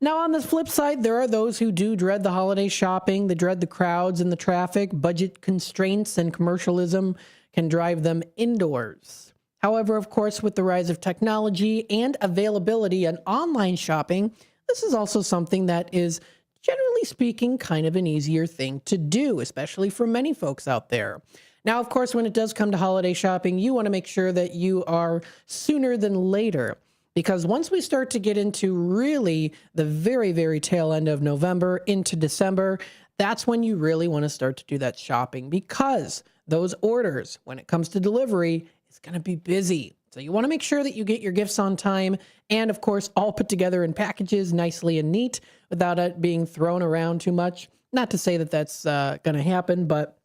Now, on the flip side, there are those who do dread the holiday shopping. They dread the crowds and the traffic. Budget constraints and commercialism can drive them indoors. However, of course, with the rise of technology and availability and online shopping, this is also something that is, generally speaking, kind of an easier thing to do, especially for many folks out there. Now, of course, when it does come to holiday shopping, you want to make sure that you are sooner than later. Because once we start to get into really the very, very tail end of November into December, that's when you really want to start to do that shopping, because those orders, when it comes to delivery, is going to be busy. So you want to make sure that you get your gifts on time and, of course, all put together in packages nicely and neat without it being thrown around too much. Not to say that that's going to happen, but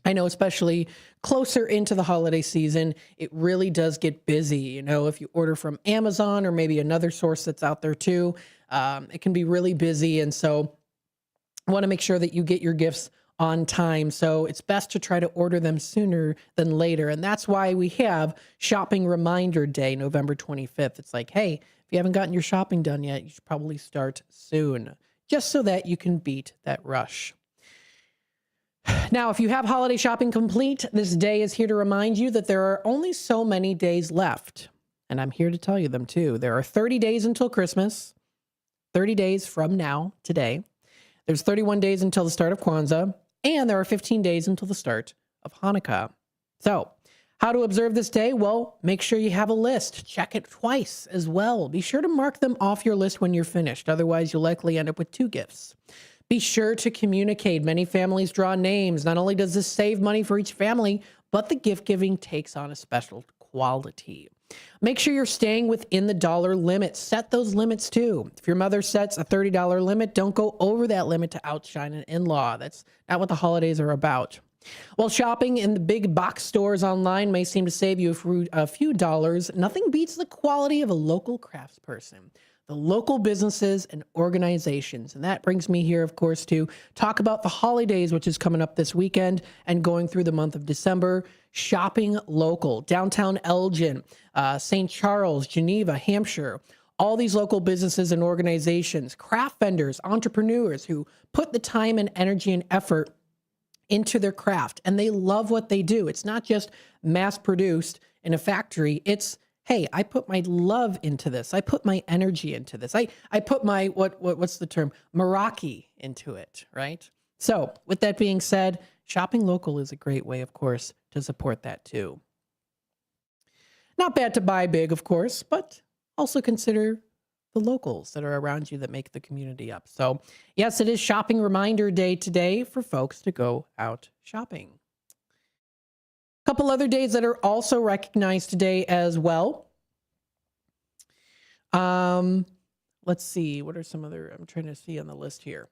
I know especially closer into the holiday season, it really does get busy. If you order from Amazon or maybe another source that's out there too, it can be really busy. And so I want to make sure that you get your gifts on time. So it's best to try to order them sooner than later. And that's why we have Shopping Reminder Day, November 25th. It's like, hey, if you haven't gotten your shopping done yet, you should probably start soon, just so that you can beat that rush. Now, if you have holiday shopping complete, this day is here to remind you that there are only so many days left. And I'm here to tell you them too. There are 30 days until Christmas, 30 days from now, today. There's 31 days until the start of Kwanzaa, and there are 15 days until the start of Hanukkah. So, how to observe this day? Well, make sure you have a list. Check it twice as well. Be sure to mark them off your list when you're finished. Otherwise, you'll likely end up with 2 gifts. Be sure to communicate. Many families draw names. Not only does this save money for each family, but the gift giving takes on a special quality. Make sure you're staying within the dollar limit. Set those limits too. If your mother sets a $30 limit, don't go over that limit to outshine an in-law. That's not what the holidays are about. While shopping in the big box stores online may seem to save you a few dollars, nothing beats the quality of a local craftsperson. The local businesses and organizations. And that brings me here, of course, to talk about the holidays, which is coming up this weekend and going through the month of December. Shopping local. Downtown Elgin, St. Charles, Geneva, Hampshire. All these local businesses and organizations, craft vendors, entrepreneurs who put the time and energy and effort into their craft. And they love what they do. It's not just mass produced in a factory. It's, hey, I put my love into this. I put my energy into this. I put my, what's the term? Meraki into it, right? So with that being said, shopping local is a great way, of course, to support that too. Not bad to buy big, of course, but also consider the locals that are around you that make the community up. So yes, it is Shopping Reminder Day today for folks to go out shopping. couple other days that are also recognized today as well. Let's see. What are some other, I'm trying to see on the list here.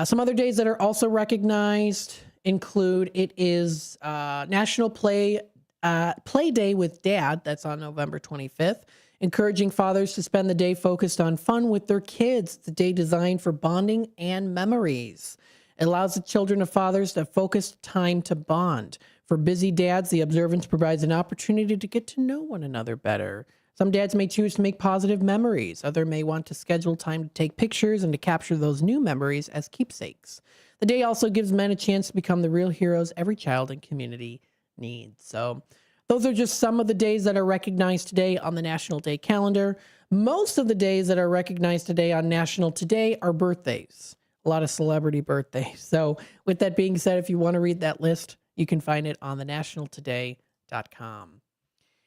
Some other days that are also recognized include, it is National Play Day with Dad. That's on November 25th. Encouraging fathers to spend the day focused on fun with their kids. It's a day designed for bonding and memories. It allows the children of fathers to focus time to bond. For busy dads, the observance provides an opportunity to get to know one another better. Some dads may choose to make positive memories. Others may want to schedule time to take pictures and to capture those new memories as keepsakes. The day also gives men a chance to become the real heroes every child and community needs. So those are just some of the days that are recognized today on the National Day calendar. Most of the days that are recognized today on National Today are birthdays. A lot of celebrity birthdays. So with that being said, if you want to read that list, you can find it on thenationaltoday.com.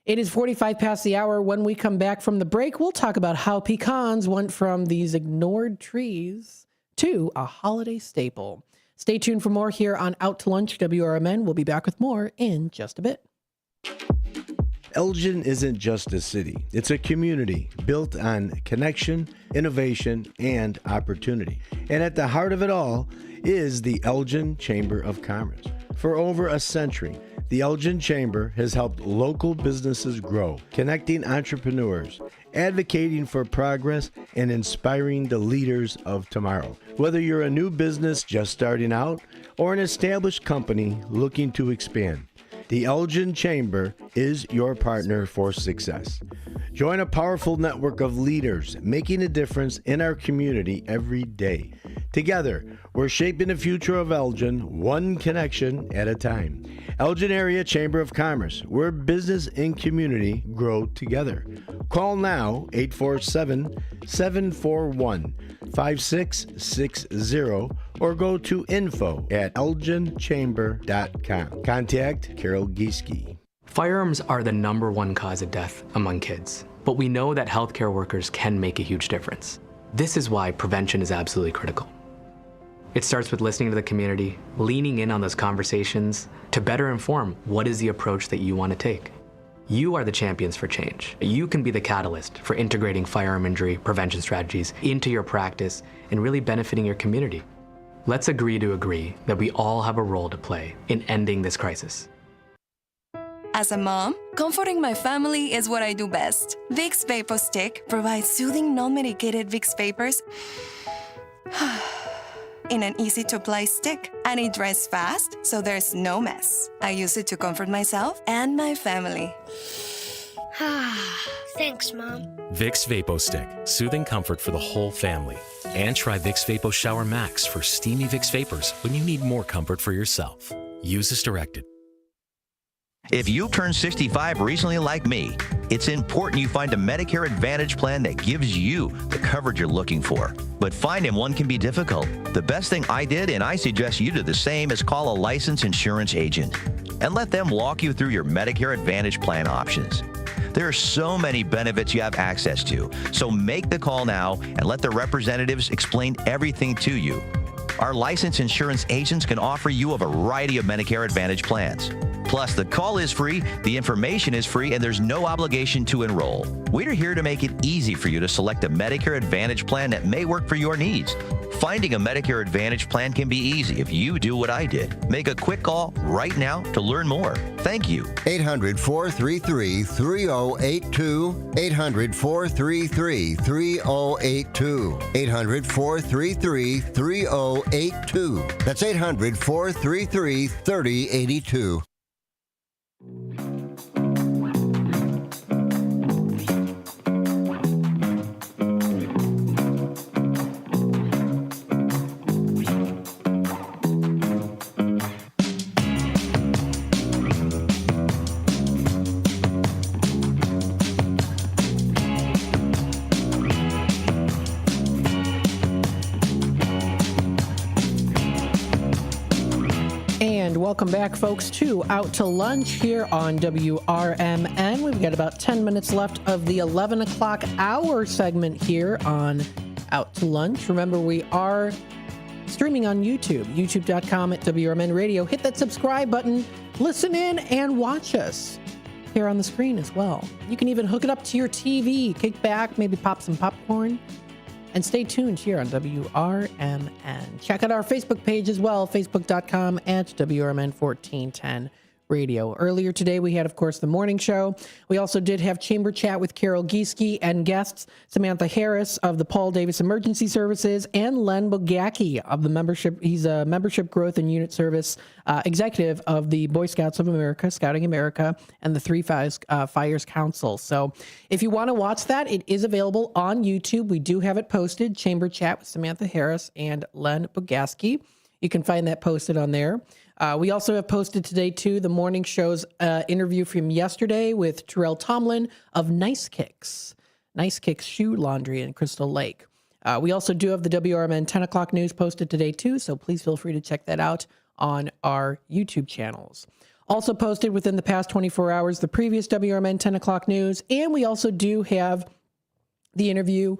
It is 45 past the hour. When we come back from the break, we'll talk about how pecans went from these ignored trees to a holiday staple. Stay tuned for more here on Out to Lunch, WRMN. We'll be back with more in just a bit. Elgin isn't just a city. It's a community built on connection, innovation, and opportunity. And at the heart of it all is the Elgin Chamber of Commerce. For over a century, the Elgin Chamber has helped local businesses grow, connecting entrepreneurs, advocating for progress, and inspiring the leaders of tomorrow. Whether you're a new business just starting out or an established company looking to expand, the Elgin Chamber is your partner for success. Join a powerful network of leaders making a difference in our community every day. Together, we're shaping the future of Elgin, one connection at a time. Elgin Area Chamber of Commerce, where business and community grow together. Call now, 847-741-5660, or go to info@elginchamber.com. Contact Carol Gieske. Firearms are the #1 cause of death among kids, but we know that healthcare workers can make a huge difference. This is why prevention is absolutely critical. It starts with listening to the community, leaning in on those conversations to better inform what is the approach that you want to take. You are the champions for change. You can be the catalyst for integrating firearm injury prevention strategies into your practice and really benefiting your community. Let's agree to agree that we all have a role to play in ending this crisis. As a mom, comforting my family is what I do best. Vicks Vapor Stick provides soothing, non-medicated Vicks vapors in an easy-to-apply stick, and it dries fast, so there's no mess. I use it to comfort myself and my family. Thanks, Mom. Vicks Vapo Stick, soothing comfort for the whole family. And try Vicks Vapo Shower Max for steamy Vicks Vapors when you need more comfort for yourself. Use as directed. If you turned 65 recently like me, it's important you find a Medicare Advantage plan that gives you the coverage you're looking for. But finding one can be difficult. The best thing I did, and I suggest you do the same, is call a licensed insurance agent and let them walk you through your Medicare Advantage plan options. There are so many benefits you have access to, so make the call now and let the representatives explain everything to you. Our licensed insurance agents can offer you a variety of Medicare Advantage plans. Plus, the call is free, the information is free, and there's no obligation to enroll. We're here to make it easy for you to select a Medicare Advantage plan that may work for your needs. Finding a Medicare Advantage plan can be easy if you do what I did. Make a quick call right now to learn more. Thank you. 800-433-3082. 800-433-3082. 800-433-3082. That's 800-433-3082. Welcome back, folks, to Out to Lunch here on WRMN. We've got about 10 minutes left of the 11 o'clock hour segment here on Out to Lunch. Remember, we are streaming on YouTube, youtube.com/WRMN Radio. Hit that subscribe button listen in and watch us here on the screen as well. You can even hook it up to your TV, kick back, maybe pop some popcorn, and stay tuned here on WRMN. Check out our Facebook page as well, facebook.com at WRMN 1410 Radio. Earlier today, we had, of course, the morning show. We also did have Chamber Chat with Carol Gieske and guests Samantha Harris of the Paul Davis Emergency Services and Len Bogacki of the membership. He's a membership growth and unit service executive of the Boy Scouts of America, Scouting America, and the Three Fires Council. So if you want to watch that, it is available on YouTube. We do have it posted, Chamber Chat with Samantha Harris and Len Bogacki. You can find that posted on there. We also have posted today, too, the morning show's interview from yesterday with Terrell Tomlin of Nice Kicks Shoe Laundry in Crystal Lake. We also do have the WRMN 10 o'clock news posted today, too, so please feel free to check that out on our YouTube channels. Also posted within the past 24 hours, the previous WRMN 10 o'clock news, and we also do have the interview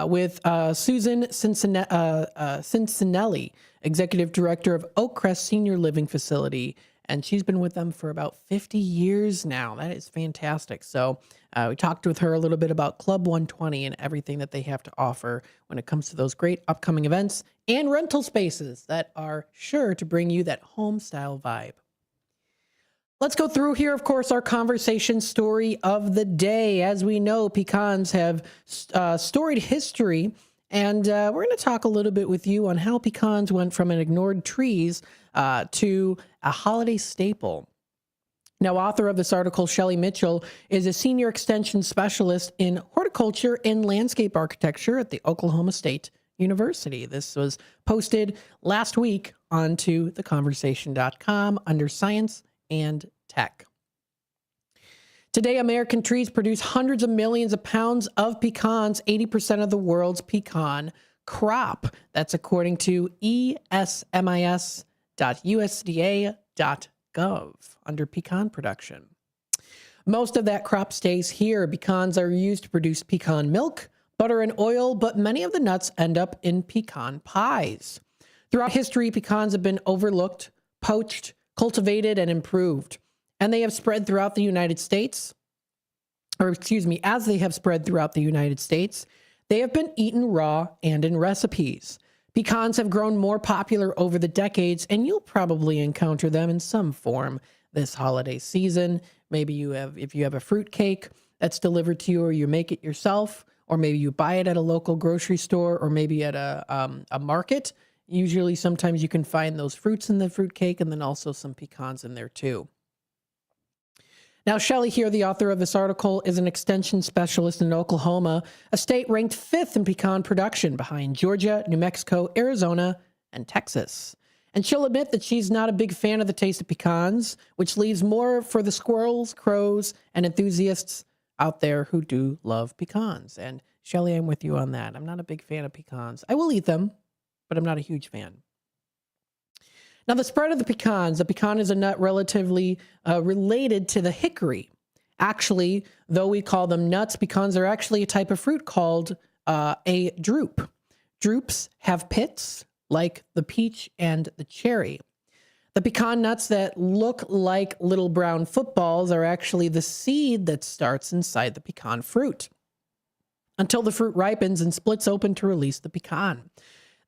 with Susan Cincinelli, Executive Director of Oakcrest Senior Living Facility, and she's been with them for about 50 years now. That is fantastic. So we talked with her a little bit about Club 120 and everything that they have to offer when it comes to those great upcoming events and rental spaces that are sure to bring you that home-style vibe. Let's go through here, of course, our conversation story of the day. As we know, pecans have storied history, and we're going to talk a little bit with you on how pecans went from an ignored trees to a holiday staple. Now, author of this article, Shelley Mitchell, is a senior extension specialist in horticulture and landscape architecture at the Oklahoma State University. This was posted last week onto theconversation.com under Science and Tech. Today, American trees produce hundreds of millions of pounds of pecans, 80% of the world's pecan crop. That's according to esmis.usda.gov under pecan production. Most of that crop stays here. Pecans are used to produce pecan milk, butter, and oil, but many of the nuts end up in pecan pies. Throughout history, pecans have been overlooked, poached, cultivated, and improved. And they have spread throughout the United States, as they have spread throughout the United States, they have been eaten raw and in recipes. Pecans have grown more popular over the decades, and you'll probably encounter them in some form this holiday season. Maybe if you have a fruit cake that's delivered to you, or you make it yourself, or maybe you buy it at a local grocery store, or maybe at a market. Usually, sometimes you can find those fruits in the fruit cake, and then also some pecans in there too. Now, Shelley here, the author of this article, is an extension specialist in Oklahoma, a state ranked 5th in pecan production behind Georgia, New Mexico, Arizona, and Texas. And she'll admit that she's not a big fan of the taste of pecans, which leaves more for the squirrels, crows, and enthusiasts out there who do love pecans. And Shelley, I'm with you on that. I'm not a big fan of pecans. I will eat them, but I'm not a huge fan. Now, the spread of the pecan is a nut relatively related to the hickory. Actually, though we call them nuts, pecans are actually a type of fruit called a drupe. Drupes have pits, like the peach and the cherry. The pecan nuts that look like little brown footballs are actually the seed that starts inside the pecan fruit, until the fruit ripens and splits open to release the pecan.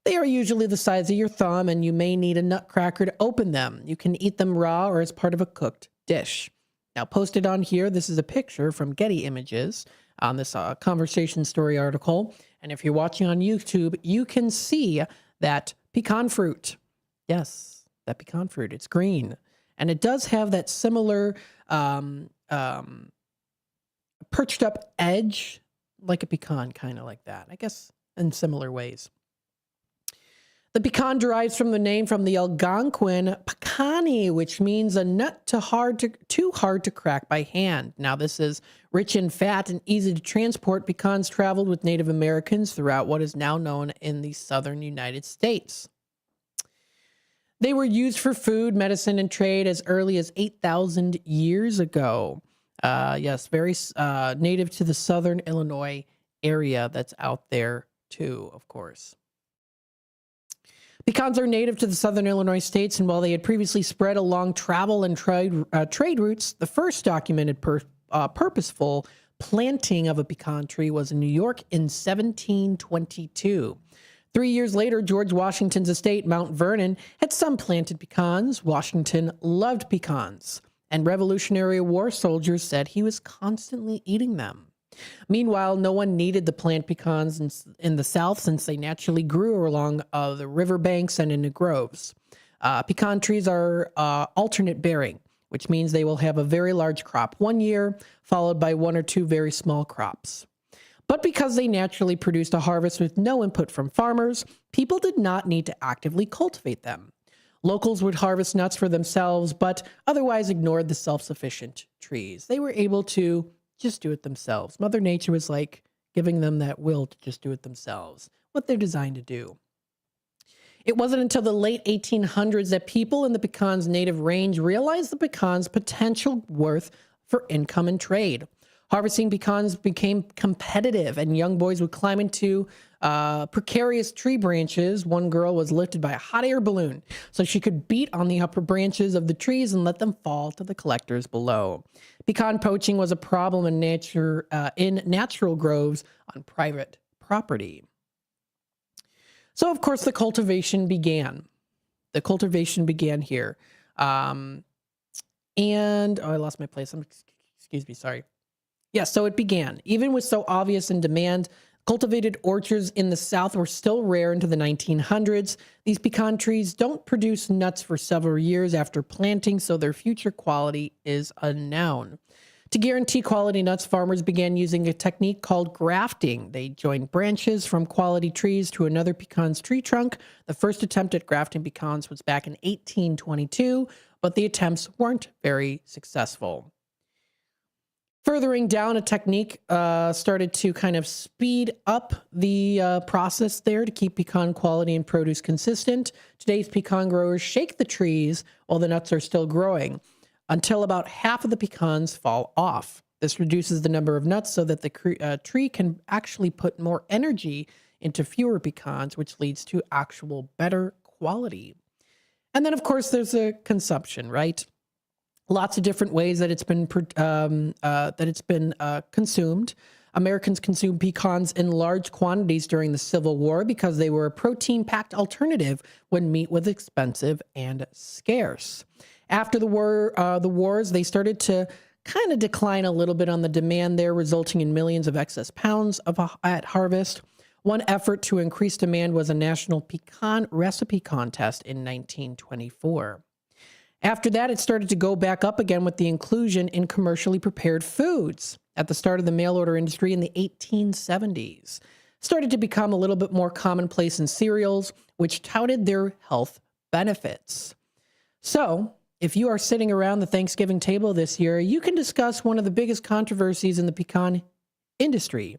They are usually the size of your thumb, and you may need a nutcracker to open them. You can eat them raw or as part of a cooked dish. Now, posted on here, this is a picture from Getty Images on this conversation story article. And if you're watching on YouTube, you can see that pecan fruit. Yes, that pecan fruit. It's green. And it does have that similar perched up edge, like a pecan, kind of like that, I guess, in similar ways. The pecan derives from the name from the Algonquin pecani, which means a nut too hard to crack by hand. Now, this is rich in fat and easy to transport. Pecans traveled with Native Americans throughout what is now known in the southern United States. They were used for food, medicine, and trade as early as 8,000 years ago. Yes, very native to the southern Illinois area that's out there too, of course. Pecans are native to the southern Illinois states, and while they had previously spread along travel and trade routes, the first documented purposeful planting of a pecan tree was in New York in 1722. 3 years later, George Washington's estate, Mount Vernon, had some planted pecans. Washington loved pecans, and Revolutionary War soldiers said he was constantly eating them. Meanwhile, no one needed to plant pecans in the South since they naturally grew along the riverbanks and in the groves. Pecan trees are alternate bearing, which means they will have a very large crop one year, followed by one or two very small crops. But because they naturally produced a harvest with no input from farmers, people did not need to actively cultivate them. Locals would harvest nuts for themselves, but otherwise ignored the self-sufficient trees. They were able to just do it themselves. Mother Nature was like giving them that will to just do it themselves, what they're designed to do. It wasn't until the late 1800s that people in the pecan's native range realized the pecan's potential worth for income and trade. Harvesting pecans became competitive, and young boys would climb into precarious tree branches. One girl was lifted by a hot air balloon so she could beat on the upper branches of the trees and let them fall to the collectors below. Pecan poaching was a problem in natural groves on private property. So, of course, the cultivation began. The cultivation began here. I lost my place. Excuse me, sorry. Yes, so it began. Even with so obvious in demand, cultivated orchards in the South were still rare into the 1900s. These pecan trees don't produce nuts for several years after planting, so their future quality is unknown. To guarantee quality nuts, farmers began using a technique called grafting. They joined branches from quality trees to another pecan's tree trunk. The first attempt at grafting pecans was back in 1822, but the attempts weren't very successful. Furthering down, a technique started to kind of speed up the process there to keep pecan quality and produce consistent. Today's pecan growers shake the trees while the nuts are still growing until about half of the pecans fall off. This reduces the number of nuts so that the tree can actually put more energy into fewer pecans, which leads to actual better quality. And then, of course, there's a consumption, right? Lots of different ways that it's been consumed. Americans consumed pecans in large quantities during the Civil War because they were a protein-packed alternative when meat was expensive and scarce. After the wars, they started to kind of decline a little bit on the demand there, resulting in millions of excess pounds at harvest. One effort to increase demand was a national pecan recipe contest in 1924. After that, it started to go back up again with the inclusion in commercially prepared foods at the start of the mail order industry in the 1870s. Started to become a little bit more commonplace in cereals, which touted their health benefits. So, if you are sitting around the Thanksgiving table this year, you can discuss one of the biggest controversies in the pecan industry.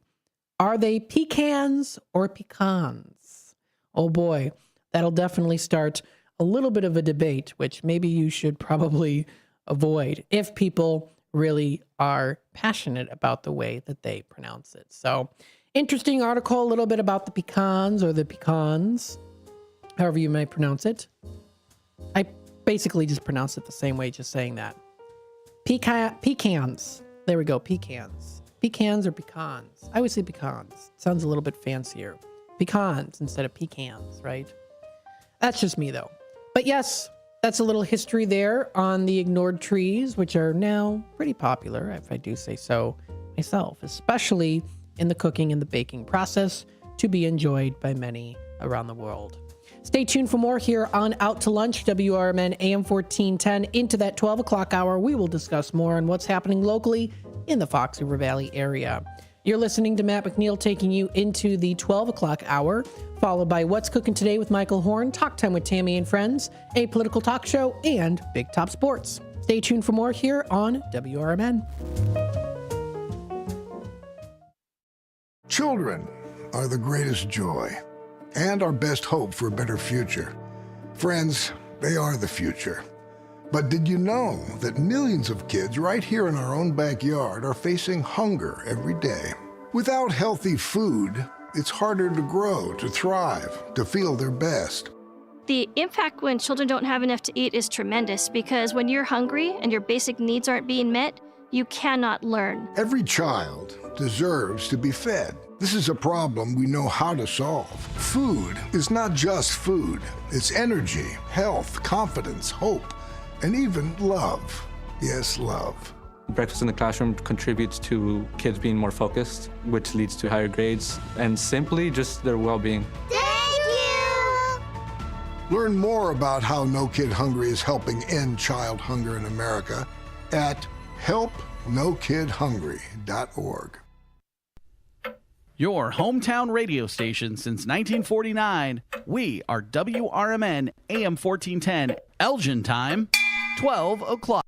Are they pecans or pecans? Oh boy, that'll definitely start a little bit of a debate, which maybe you should probably avoid if people really are passionate about the way that they pronounce it. So, interesting article, a little bit about the pecans or the pecans, however you may pronounce it. I basically just pronounce it the same way, just saying that. Pecans. There we go, pecans. Pecans or pecans? I would say pecans. Sounds a little bit fancier. Pecans instead of pecans, right? That's just me, though. But yes, that's a little history there on the ignored trees, which are now pretty popular, if I do say so myself, especially in the cooking and the baking process, to be enjoyed by many around the world. Stay tuned for more here on Out to Lunch, WRMN AM 1410. Into that 12 o'clock hour, we will discuss more on what's happening locally in the Fox River Valley area. You're listening to Matt McNeil taking you into the 12 o'clock hour, followed by What's Cooking Today with Michael Horn, Talk Time with Tammy and Friends, a political talk show, and Big Top Sports. Stay tuned for more here on WRMN. Children are the greatest joy and our best hope for a better future. Friends, they are the future. But did you know that millions of kids right here in our own backyard are facing hunger every day? Without healthy food, it's harder to grow, to thrive, to feel their best. The impact when children don't have enough to eat is tremendous because when you're hungry and your basic needs aren't being met, you cannot learn. Every child deserves to be fed. This is a problem we know how to solve. Food is not just food. It's energy, health, confidence, hope, and even love. Yes, love. Breakfast in the classroom contributes to kids being more focused, which leads to higher grades, and simply just their well-being. Learn more about how No Kid Hungry is helping end child hunger in America at helpnokidhungry.org. Your hometown radio station since 1949. We are WRMN AM 1410, Elgin time, 12 o'clock.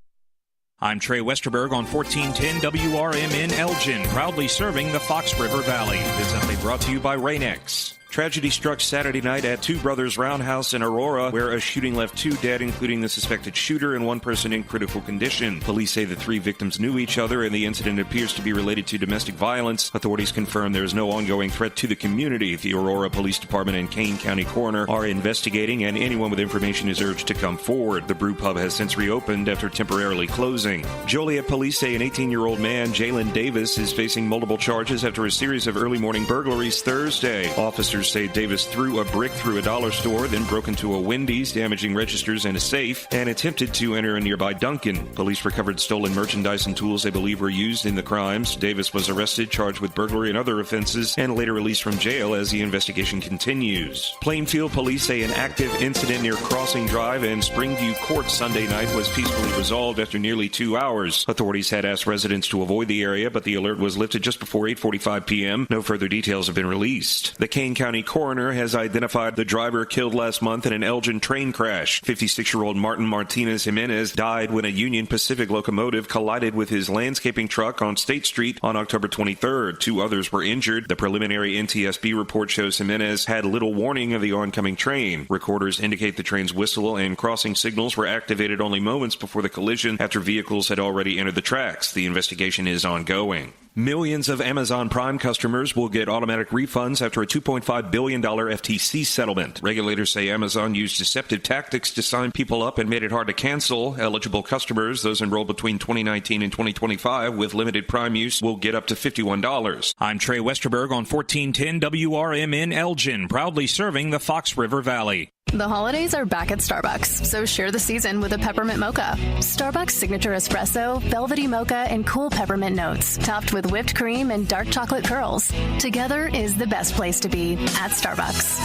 I'm Trey Westerberg on 1410 WRMN Elgin, proudly serving the Fox River Valley. This update brought to you by Rain-X. Tragedy struck Saturday night at Two Brothers Roundhouse in Aurora, where a shooting left 2 dead, including the suspected shooter and 1 person in critical condition. Police say the 3 victims knew each other, and the incident appears to be related to domestic violence. Authorities confirm there is no ongoing threat to the community. The Aurora Police Department and Kane County Coroner are investigating, and anyone with information is urged to come forward. The brew pub has since reopened after temporarily closing. Joliet police say an 18-year-old man, Jalen Davis, is facing multiple charges after a series of early morning burglaries Thursday. Officers say Davis threw a brick through a dollar store, then broke into a Wendy's, damaging registers and a safe, and attempted to enter a nearby Dunkin'. Police recovered stolen merchandise and tools they believe were used in the crimes. Davis was arrested, charged with burglary and other offenses, and later released from jail as the investigation continues. Plainfield police say an active incident near Crossing Drive and Springview Court Sunday night was peacefully resolved after nearly 2 hours. Authorities had asked residents to avoid the area, but the alert was lifted just before 8:45 p.m. No further details have been released. The Kane County coroner has identified the driver killed last month in an Elgin train crash. 56-year-old Martin Martinez Jimenez died when a Union Pacific locomotive collided with his landscaping truck on State Street on October 23rd. 2 others were injured. The preliminary NTSB report shows Jimenez had little warning of the oncoming train. Recorders indicate the train's whistle and crossing signals were activated only moments before the collision after vehicles had already entered the tracks. The investigation is ongoing. Millions of Amazon Prime customers will get automatic refunds after a $2.5 billion FTC settlement. Regulators say Amazon used deceptive tactics to sign people up and made it hard to cancel. Eligible customers, those enrolled between 2019 and 2025 with limited Prime use, will get up to $51. I'm Trey Westerberg on 1410 WRMN Elgin, proudly serving the Fox River Valley. The holidays are back at Starbucks, so share the season with a peppermint mocha. Starbucks signature espresso, velvety mocha, and cool peppermint notes, topped with whipped cream and dark chocolate curls. Together is the best place to be at Starbucks.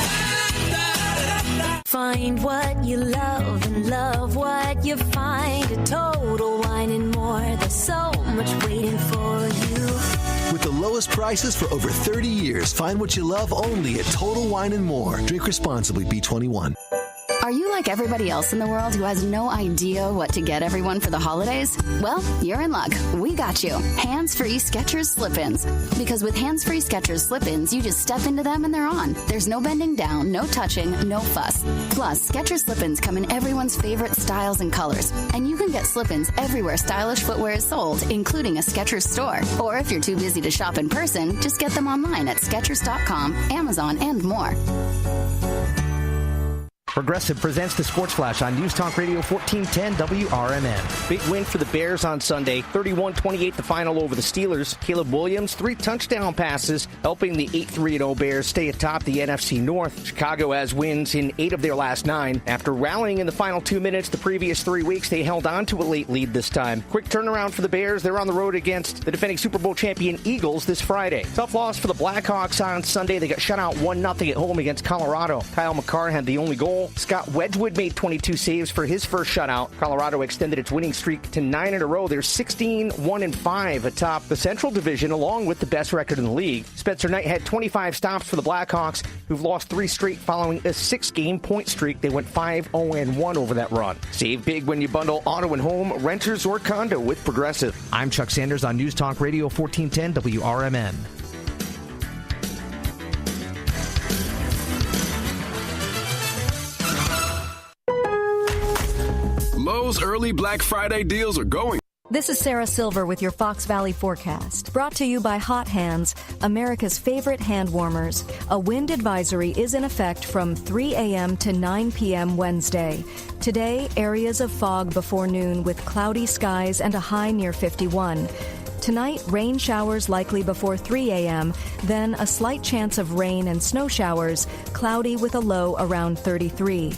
Find what you love and love what you find at Total Wine and More. There's so much waiting for you. With the lowest prices for over 30 years, find what you love only at Total Wine and More. Drink responsibly, B21. Are you like everybody else in the world who has no idea what to get everyone for the holidays? Well, you're in luck. We got you. Hands-free Skechers slip-ins. Because with hands-free Skechers slip-ins, you just step into them and they're on. There's no bending down, no touching, no fuss. Plus, Skechers slip-ins come in everyone's favorite styles and colors. And you can get slip-ins everywhere stylish footwear is sold, including a Skechers store. Or if you're too busy to shop in person, just get them online at Skechers.com, Amazon, and more. Progressive presents the Sports Flash on News Talk Radio 1410 WRMN. Big win for the Bears on Sunday. 31-28 the final over the Steelers. Caleb Williams, 3 touchdown passes, helping the 8-3-0 Bears stay atop the NFC North. Chicago has wins in 8 of their last 9. After rallying in the final 2 minutes the previous 3 weeks, they held on to a late lead this time. Quick turnaround for the Bears. They're on the road against the defending Super Bowl champion Eagles this Friday. Tough loss for the Blackhawks on Sunday. They got shut out 1-0 at home against Colorado. Kyle McCarr had the only goal. Scott Wedgwood made 22 saves for his first shutout. Colorado extended its winning streak to 9 in a row. They're 16-1-5 atop the Central Division, along with the best record in the league. Spencer Knight had 25 stops for the Blackhawks, who've lost 3 straight following a 6-game point streak. They went 5-0-1 over that run. Save big when you bundle auto and home, renters, or condo with Progressive. I'm Chuck Sanders on News Talk Radio 1410 WRMN. Lowe's early Black Friday deals are going. This is Sarah Silver with your Fox Valley forecast. Brought to you by Hot Hands, America's favorite hand warmers. A wind advisory is in effect from 3 a.m. to 9 p.m. Wednesday. Today, areas of fog before noon with cloudy skies and a high near 51. Tonight, rain showers likely before 3 a.m., then a slight chance of rain and snow showers, cloudy with a low around 33.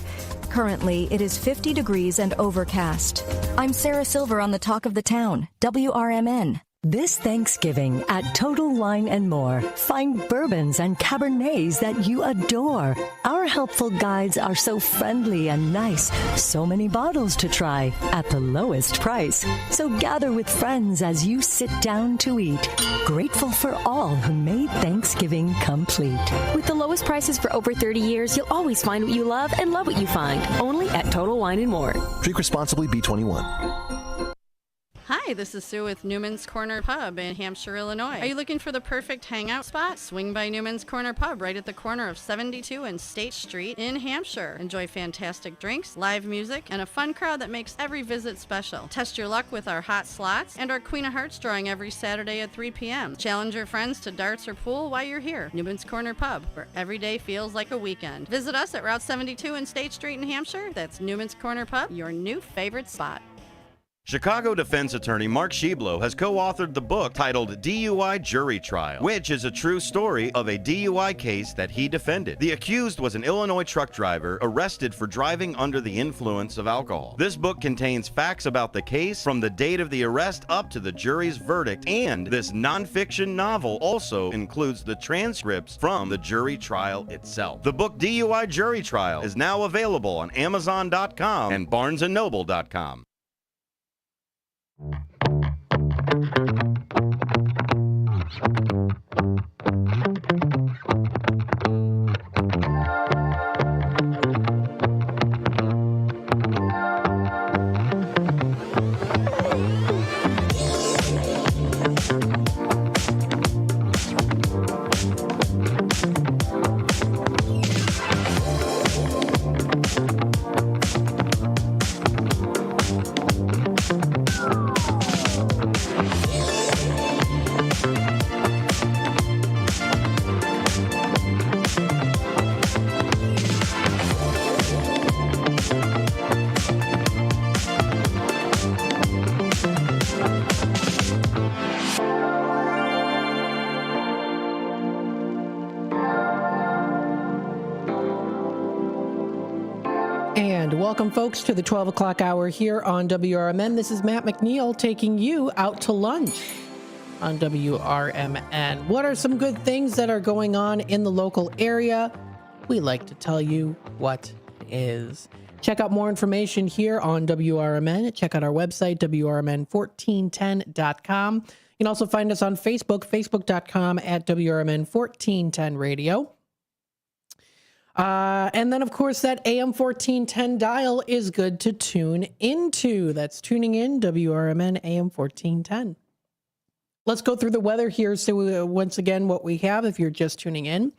Currently, it is 50 degrees and overcast. I'm Sarah Silver on the Talk of the Town, WRMN. This Thanksgiving at Total Wine & More, find bourbons and Cabernets that you adore. Our helpful guides are so friendly and nice. So many bottles to try at the lowest price. So gather with friends as you sit down to eat. Grateful for all who made Thanksgiving complete. With the lowest prices for over 30 years, you'll always find what you love and love what you find. Only at Total Wine & More. Drink responsibly, B21. Hi, this is Sue with Newman's Corner Pub in Hampshire, Illinois. Are you looking for the perfect hangout spot? Swing by Newman's Corner Pub right at the corner of 72 and State Street in Hampshire. Enjoy fantastic drinks, live music, and a fun crowd that makes every visit special. Test your luck with our hot slots and our Queen of Hearts drawing every Saturday at 3 p.m. Challenge your friends to darts or pool while you're here. Newman's Corner Pub, where every day feels like a weekend. Visit us at Route 72 and State Street in Hampshire. That's Newman's Corner Pub, your new favorite spot. Chicago defense attorney Mark Schieblo has co-authored the book titled DUI Jury Trial, which is a true story of a DUI case that he defended. The accused was an Illinois truck driver arrested for driving under the influence of alcohol. This book contains facts about the case from the date of the arrest up to the jury's verdict, and this nonfiction novel also includes the transcripts from the jury trial itself. The book DUI Jury Trial is now available on Amazon.com and BarnesandNoble.com. Welcome, folks, to the 12 o'clock hour here on WRMN. This is Matt McNeil taking you out to lunch on WRMN. What are some good things that are going on in the local area? We like to tell you what is. Check out more information here on WRMN. Check out our website, WRMN1410.com. You can also find us on Facebook, facebook.com at WRMN1410 Radio. And then, of course, that AM 1410 dial is good to tune into. That's tuning in, WRMN AM 1410. Let's go through the weather here. So once again, what we have, if you're just tuning in.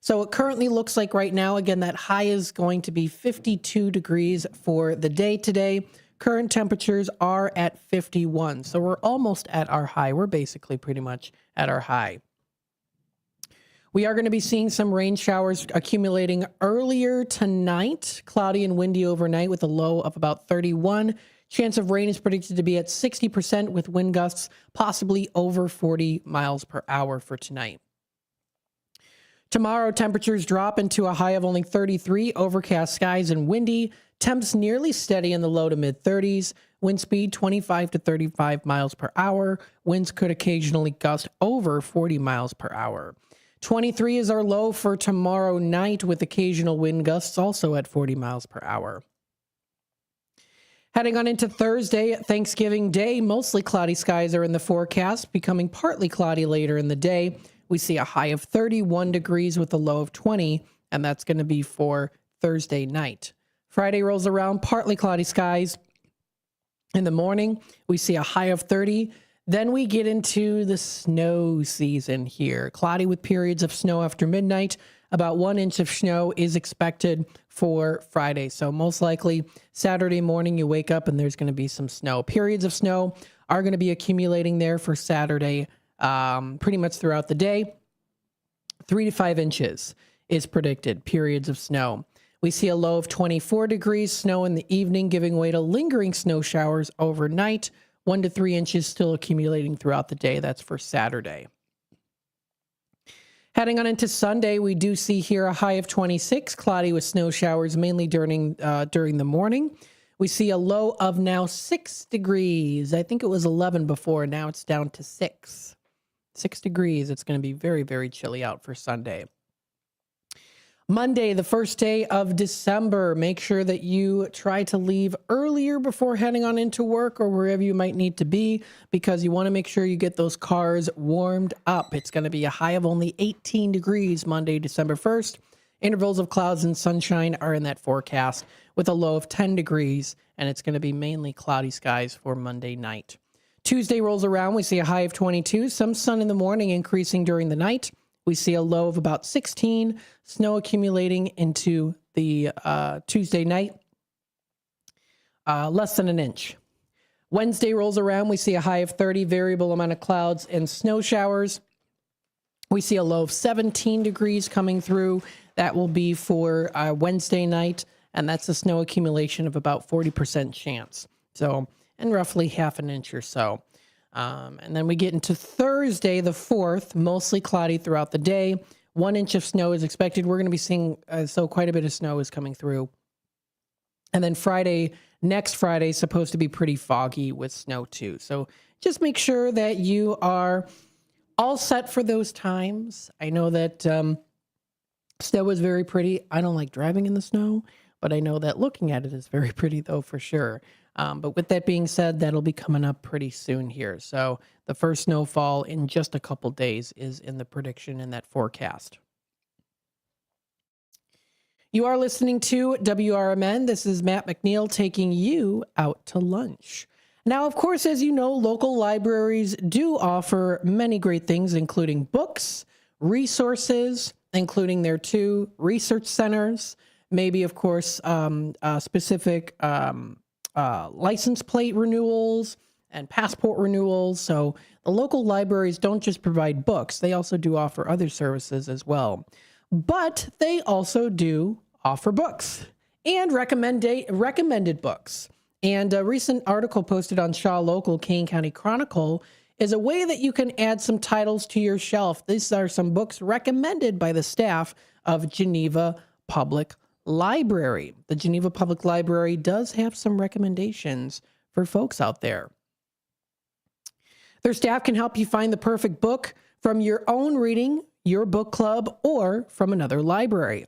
So it currently looks like right now, again, that high is going to be 52 degrees for the day today. Current temperatures are at 51. So we're almost at our high. We're basically pretty much at our high. We are going to be seeing some rain showers accumulating earlier tonight. Cloudy and windy overnight with a low of about 31. Chance of rain is predicted to be at 60% with wind gusts possibly over 40 miles per hour for tonight. Tomorrow, temperatures drop into a high of only 33, overcast skies and windy. Temps nearly steady in the low to mid 30s. Wind speed 25 to 35 miles per hour. Winds could occasionally gust over 40 miles per hour. 23 is our low for tomorrow night with occasional wind gusts also at 40 miles per hour. Heading on into Thursday, Thanksgiving Day, mostly cloudy skies are in the forecast, becoming partly cloudy later in the day. We see a high of 31 degrees with a low of 20, and that's going to be for Thursday night. Friday rolls around, partly cloudy skies. In the morning, we see a high of 30. Then we get into the snow season here. Cloudy with periods of snow after midnight. About 1 inch of snow is expected for Friday. So most likely Saturday morning you wake up and there's going to be some snow. Periods of snow are going to be accumulating there for Saturday, pretty much throughout the day. 3 to 5 inches is predicted, periods of snow. We see a low of 24 degrees, snow in the evening, giving way to lingering snow showers overnight. 1 to 3 inches still accumulating throughout the day. That's for Saturday. Heading on into Sunday, we do see here a high of 26, cloudy with snow showers mainly during the morning. We see a low of now 6 degrees. I think it was 11 before. Now it's down to 6. 6 degrees. It's going to be very, very chilly out for Sunday. Monday, the first day of December, make sure that you try to leave earlier before heading on into work or wherever you might need to be, because you want to make sure you get those cars warmed up. It's going to be a high of only 18 degrees Monday, December 1st. Intervals of clouds and sunshine are in that forecast with a low of 10 degrees, and it's going to be mainly cloudy skies for Monday night. Tuesday rolls around. We see a high of 22, some sun in the morning, increasing during the night. We see a low of about 16, snow accumulating into the Tuesday night, less than an inch. Wednesday rolls around. We see a high of 30, variable amount of clouds and snow showers. We see a low of 17 degrees coming through. That will be for Wednesday night, and that's a snow accumulation of about 40% chance. So, and roughly half an inch or so. And then we get into Thursday, the 4th, mostly cloudy throughout the day. 1 inch of snow is expected. We're going to be seeing, so quite a bit of snow is coming through. And then next Friday, is supposed to be pretty foggy with snow too. So just make sure that you are all set for those times. I know that snow is very pretty. I don't like driving in the snow, but I know that looking at it is very pretty though, for sure. But with that being said, that'll be coming up pretty soon here. So the first snowfall in just a couple days is in the prediction in that forecast. You are listening to WRMN. This is Matt McNeil taking you out to lunch. Now, of course, as you know, local libraries do offer many great things, including books, resources, including their 2 research centers, maybe, of course, specific license plate renewals and passport renewals. So the local libraries don't just provide books, they also do offer other services as well. But they also do offer books and recommended books. And a recent article posted on Shaw Local Kane County Chronicle is a way that you can add some titles to your shelf. These are some books recommended by the staff of Geneva Public Library. The Geneva Public Library does have some recommendations for folks out there. Their staff can help you find the perfect book from your own reading, your book club, or from another library.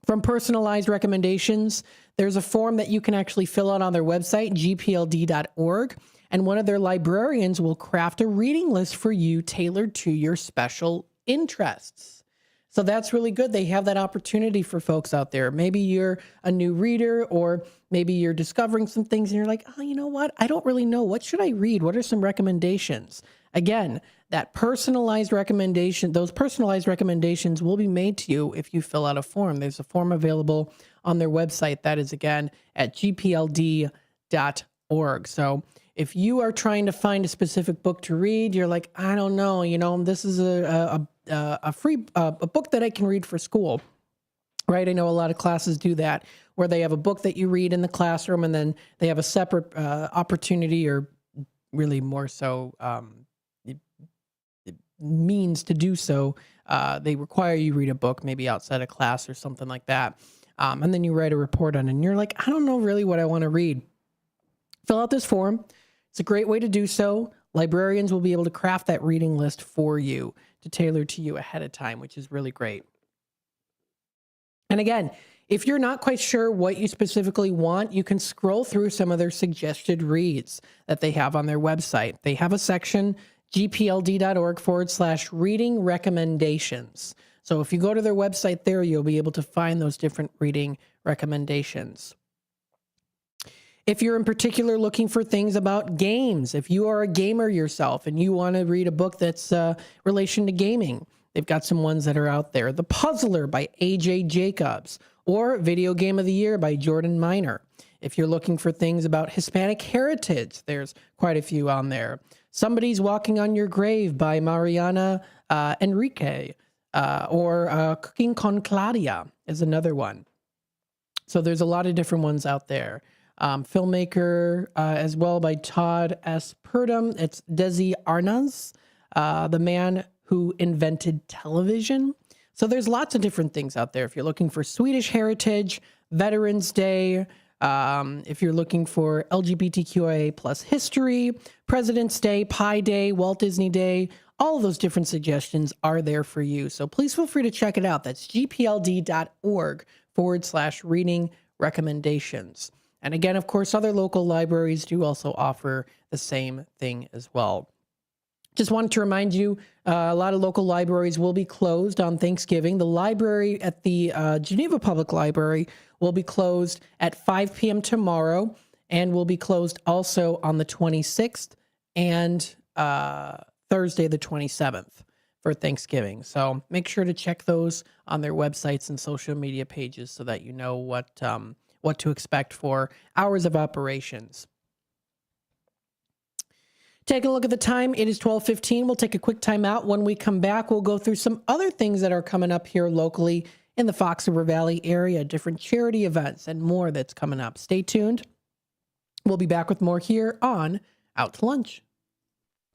From personalized recommendations, there's a form that you can actually fill out on their website, gpld.org, and one of their librarians will craft a reading list for you tailored to your special interests. So that's really good. They have that opportunity for folks out there. Maybe you're a new reader, or maybe you're discovering some things and you're like, oh, you know what? I don't really know. What should I read? What are some recommendations? Again, that personalized recommendation, those personalized recommendations will be made to you if you fill out a form. There's a form available on their website. That is, again, at gpld.org. So if you are trying to find a specific book to read, you're like, I don't know, this is a book that I can read for school, right? I know a lot of classes do that, where they have a book that you read in the classroom, and then they have a separate opportunity, or really more so means to do so. They require you read a book maybe outside of class or something like that. And then you write a report on it, and you're like, I don't know really what I want to read. Fill out this form. It's a great way to do so. Librarians will be able to craft that reading list for you to tailor to you ahead of time, which is really great. And again, if you're not quite sure what you specifically want, you can scroll through some of their suggested reads that they have on their website. They have a section, gpld.org/reading recommendations. So if you go to their website there, you'll be able to find those different reading recommendations. If you're in particular looking for things about games, if you are a gamer yourself and you want to read a book that's relation to gaming, they've got some ones that are out there. The Puzzler by A.J. Jacobs, or Video Game of the Year by Jordan Miner. If you're looking for things about Hispanic heritage, there's quite a few on there. Somebody's Walking on Your Grave by Mariana Enrique, or Cooking con Claudia is another one. So there's a lot of different ones out there. Filmmaker as well by Todd S. Purdom. It's Desi Arnaz, the man who invented television. So there's lots of different things out there. If you're looking for Swedish heritage, Veterans Day, if you're looking for LGBTQIA plus history, President's Day, Pi Day, Walt Disney Day, all of those different suggestions are there for you. So please feel free to check it out. That's gpld.org/reading recommendations. And again, of course, other local libraries do also offer the same thing as well. Just wanted to remind you, a lot of local libraries will be closed on Thanksgiving. The library at the Geneva Public Library will be closed at 5 p.m. tomorrow, and will be closed also on the 26th and Thursday the 27th for Thanksgiving. So make sure to check those on their websites and social media pages so that you know what to expect for hours of operations. Taking a look at the time, it is 12:15. We'll take a quick time out. When we come back, we'll go through some other things that are coming up here locally in the Fox River Valley area, different charity events and more that's coming up. Stay tuned. We'll be back with more here on Out to Lunch.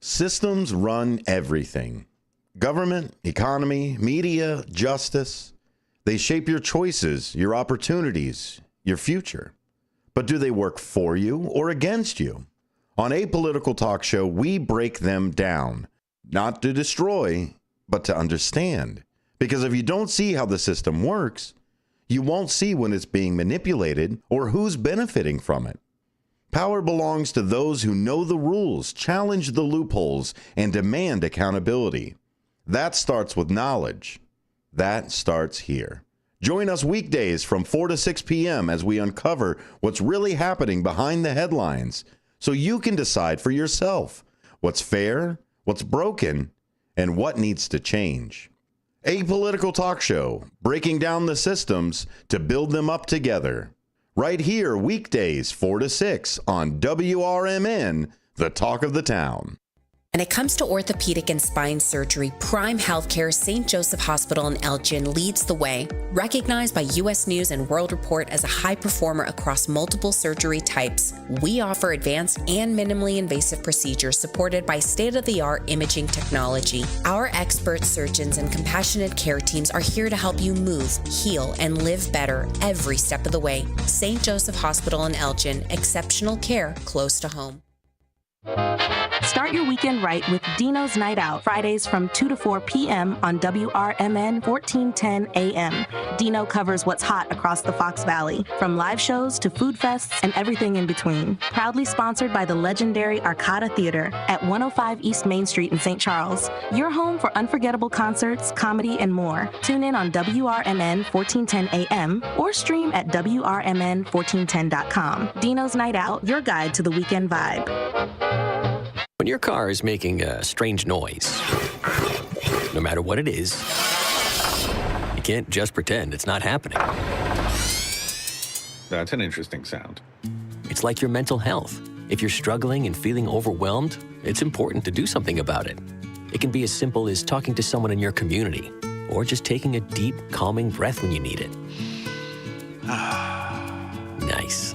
Systems run everything. Government, economy, media, justice. They shape your choices, your opportunities, your future. But do they work for you or against you? On Apolitical Talk Show, we break them down, not to destroy, but to understand. Because if you don't see how the system works, you won't see when it's being manipulated or who's benefiting from it. Power belongs to those who know the rules, challenge the loopholes, and demand accountability. That starts with knowledge. That starts here. Join us weekdays from 4 to 6 p.m. as we uncover what's really happening behind the headlines, so you can decide for yourself what's fair, what's broken, and what needs to change. Apolitical Talk Show, breaking down the systems to build them up together. Right here, weekdays 4 to 6 on WRMN, the talk of the town. When it comes to orthopedic and spine surgery, Prime Healthcare St. Joseph Hospital in Elgin leads the way. Recognized by U.S. News and World Report as a high performer across multiple surgery types, we offer advanced and minimally invasive procedures supported by state-of-the-art imaging technology. Our expert surgeons and compassionate care teams are here to help you move, heal, and live better every step of the way. St. Joseph Hospital in Elgin, exceptional care close to home. Start your weekend right with Dino's Night Out, Fridays from 2 to 4 p.m. on WRMN 1410 AM. Dino covers what's hot across the Fox Valley, from live shows to food fests and everything in between. Proudly sponsored by the legendary Arcada Theater at 105 East Main Street in St. Charles. Your home for unforgettable concerts, comedy, and more. Tune in on WRMN 1410 AM or stream at WRMN1410.com. Dino's Night Out, your guide to the weekend vibe. When your car is making a strange noise, no matter what it is, you can't just pretend it's not happening. That's an interesting sound. It's like your mental health. If you're struggling and feeling overwhelmed, it's important to do something about it. It can be as simple as talking to someone in your community, or just taking a deep, calming breath when you need it. Nice.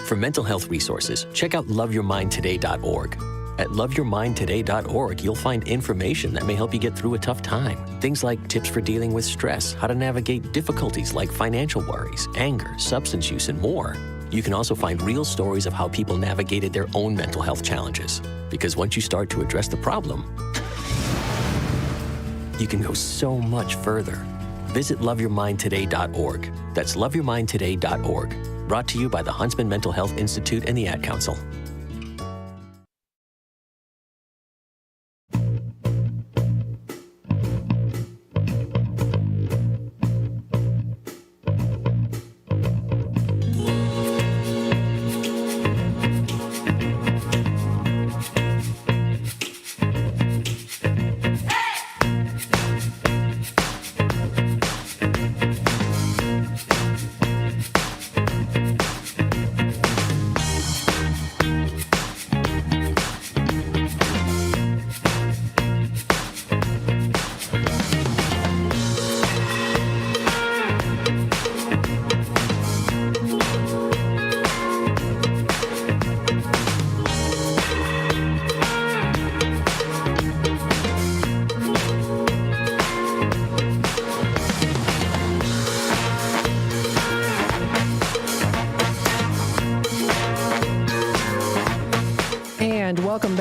For mental health resources, check out loveyourmindtoday.org. At loveyourmindtoday.org, you'll find information that may help you get through a tough time. Things like tips for dealing with stress, how to navigate difficulties like financial worries, anger, substance use, and more. You can also find real stories of how people navigated their own mental health challenges. Because once you start to address the problem, you can go so much further. Visit loveyourmindtoday.org. That's loveyourmindtoday.org. Brought to you by the Huntsman Mental Health Institute and the Ad Council.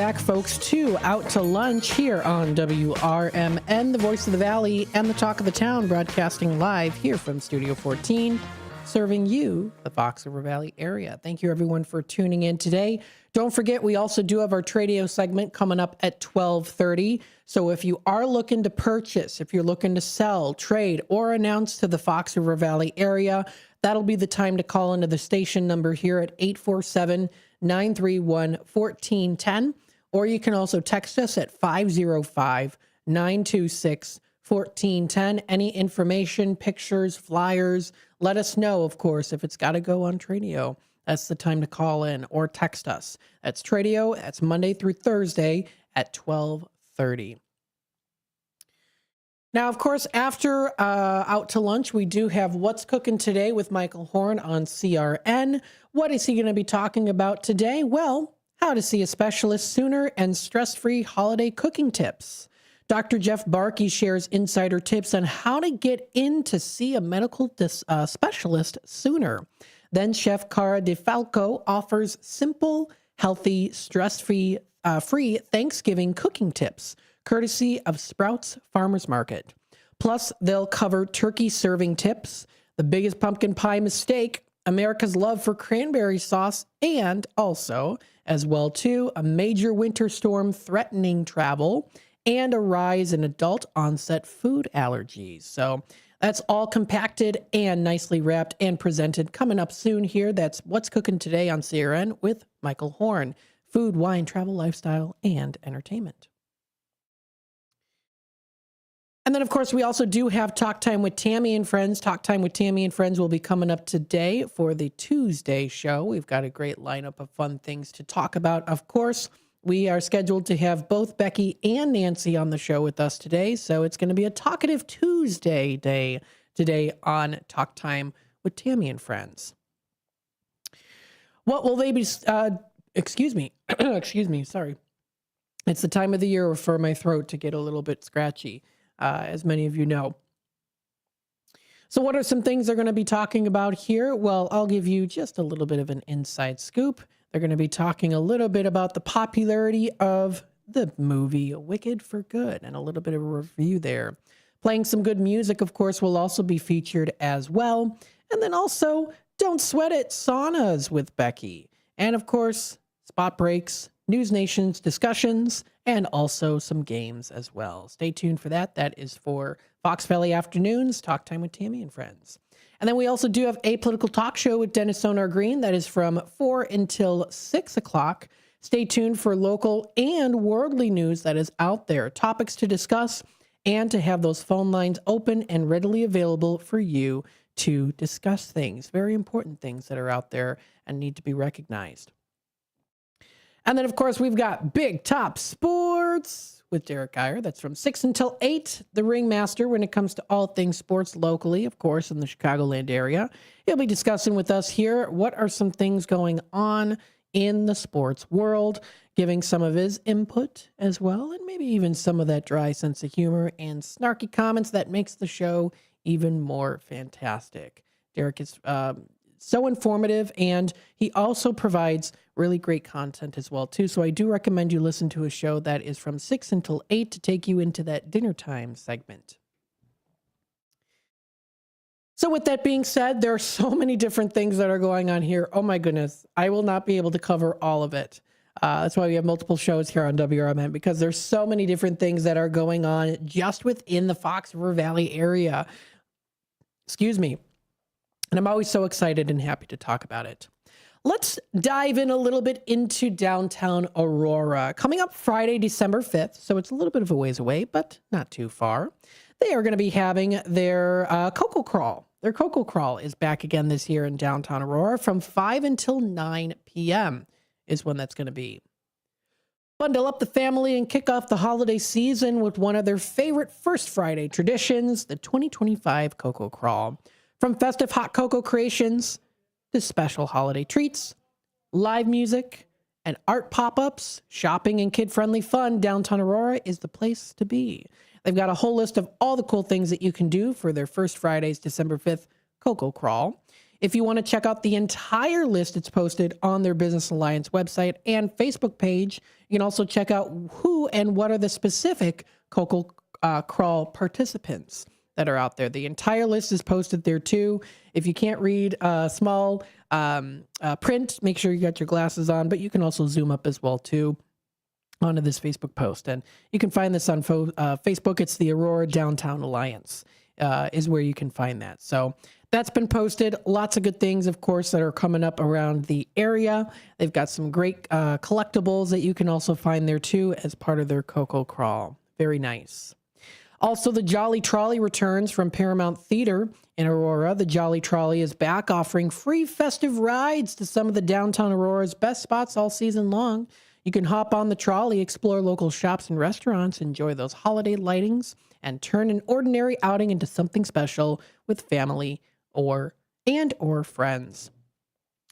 back, folks, to Out to Lunch here on WRMN, the voice of the Valley and the talk of the town, broadcasting live here from Studio 14, serving you, the Fox River Valley area. Thank you, everyone, for tuning in today. Don't forget, we also do have our Tradio segment coming up at 12:30. So if you are looking to purchase, if you're looking to sell, trade, or announce to the Fox River Valley area, that'll be the time to call into the station number here at 847-931-1410. Or you can also text us at 505-926-1410. Any information, pictures, flyers, let us know, of course, if it's got to go on Tradio. That's the time to call in or text us. That's Tradio. That's Monday through Thursday at 12:30. Now, of course, after Out to Lunch, we do have What's Cooking Today with Michael Horn on CRN. What is he going to be talking about today? Well, how to see a specialist sooner and stress-free holiday cooking tips. Dr. Jeff Barkey shares insider tips on how to get in to see a medical specialist sooner. Then Chef Cara DeFalco offers simple, healthy, stress-free free Thanksgiving cooking tips, courtesy of Sprouts Farmers Market. Plus, they'll cover turkey serving tips, the biggest pumpkin pie mistake, America's love for cranberry sauce, and also, as well too, a major winter storm threatening travel and a rise in adult onset food allergies. So that's all compacted and nicely wrapped and presented. Coming up soon here, that's What's Cooking Today on CRN with Michael Horn. Food, wine, travel, lifestyle, and entertainment. And then, of course, we also do have Talk Time with Tammy and Friends. Talk Time with Tammy and Friends will be coming up today for the Tuesday show. We've got a great lineup of fun things to talk about. Of course, we are scheduled to have both Becky and Nancy on the show with us today. So it's going to be a talkative Tuesday day today on Talk Time with Tammy and Friends. What will they be... excuse me, sorry. It's the time of the year for my throat to get a little bit scratchy, as many of you know. So what are some things they're going to be talking about here? Well, I'll give you just a little bit of an inside scoop. They're going to be talking a little bit about the popularity of the movie Wicked for Good and a little bit of a review there. Playing some good music, of course, will also be featured as well. And then also, Don't Sweat It, saunas with Becky. And of course, spot breaks, News Nation's discussions, and also some games as well. Stay tuned for that. That is for Fox Valley Afternoons, Talk Time with Tammy and Friends. And then we also do have a political talk show with Dennis Sonar Green. That is from 4 until 6 o'clock. Stay tuned for local and worldly news that is out there, topics to discuss, and to have those phone lines open and readily available for you to discuss things, very important things that are out there and need to be recognized. And then, of course, we've got Big Top Sports with Derek Geyer. That's from 6 until 8, the ringmaster when it comes to all things sports locally, of course, in the Chicagoland area. He'll be discussing with us here what are some things going on in the sports world, giving some of his input as well, and maybe even some of that dry sense of humor and snarky comments that makes the show even more fantastic. Derek is so informative, and he also provides really great content as well, too. So I do recommend you listen to a show that is from 6 until 8 to take you into that dinner time segment. So with that being said, there are so many different things that are going on here. Oh, my goodness. I will not be able to cover all of it. That's why we have multiple shows here on WRMN, because there's so many different things that are going on just within the Fox River Valley area. Excuse me. And I'm always so excited and happy to talk about it. Let's dive in a little bit into downtown Aurora. Coming up Friday, December 5th, so it's a little bit of a ways away, but not too far. They are going to be having their Cocoa Crawl. Their Cocoa Crawl is back again this year in downtown Aurora from 5 until 9 p.m. is when that's going to be. Bundle up the family and kick off the holiday season with one of their favorite First Friday traditions, the 2025 Cocoa Crawl. From festive hot cocoa creations to special holiday treats, live music, and art pop-ups, shopping and kid-friendly fun, downtown Aurora is the place to be. They've got a whole list of all the cool things that you can do for their First Friday's December 5th Cocoa Crawl. If you want to check out the entire list, it's posted on their Business Alliance website and Facebook page. You can also check out who and what are the specific Cocoa Crawl participants that are out there. The entire list is posted there too. If you can't read small print, make sure you got your glasses on, but you can also zoom up as well too onto this Facebook post. And you can find this on Facebook. It's the Aurora Downtown Alliance is where you can find that. So that's been posted. Lots of good things, of course, that are coming up around the area. They've got some great collectibles that you can also find there too as part of their Cocoa Crawl. Very nice. Also, the Jolly Trolley returns from Paramount Theater in Aurora. The Jolly Trolley is back, offering free festive rides to some of the downtown Aurora's best spots all season long. You can hop on the trolley, explore local shops and restaurants, enjoy those holiday lightings, and turn an ordinary outing into something special with family or friends.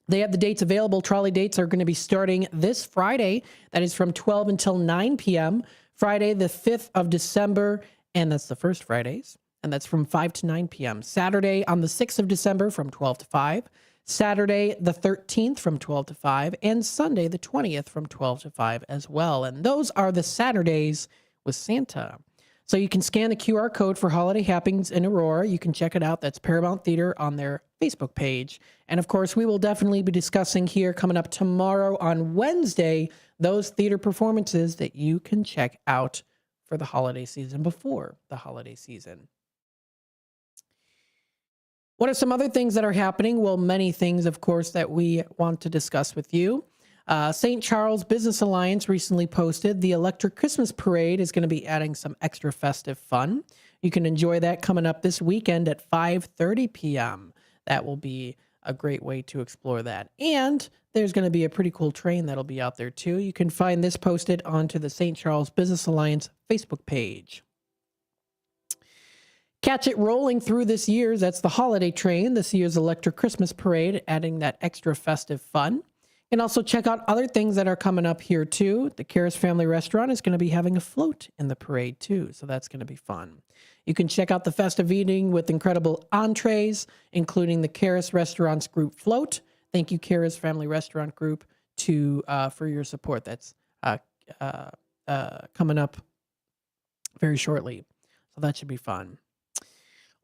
They have the dates available. Trolley dates are going to be starting this Friday. That is from 12 until 9 p.m. Friday, the 5th of December, and that's the first Fridays, and that's from 5 to 9 p.m. Saturday on the 6th of December from 12 to 5. Saturday, the 13th from 12 to 5, and Sunday, the 20th from 12 to 5 as well. And those are the Saturdays with Santa. So you can scan the QR code for Holiday Happenings in Aurora. You can check it out. That's Paramount Theater on their Facebook page. And of course, we will definitely be discussing here coming up tomorrow on Wednesday, those theater performances that you can check out for the holiday season, before the holiday season. What are some other things that are happening? Well, many things, of course, that we want to discuss with you. St. Charles Business Alliance recently posted the Electric Christmas Parade is going to be adding some extra festive fun. You can enjoy that coming up this weekend at 5:30 p.m. That will be a great way to explore that. And there's going to be a pretty cool train that'll be out there too. You can find this posted onto the St. Charles Business Alliance Facebook page. Catch it rolling through this year's, that's the holiday train, this year's Electric Christmas Parade, adding that extra festive fun. And also check out other things that are coming up here too. The Karis Family Restaurant is going to be having a float in the parade too, so that's going to be fun. You can check out the festive evening with incredible entrees, including the Karis Restaurants Group float. Thank you, Karis Family Restaurant Group, for your support. That's coming up very shortly, so that should be fun.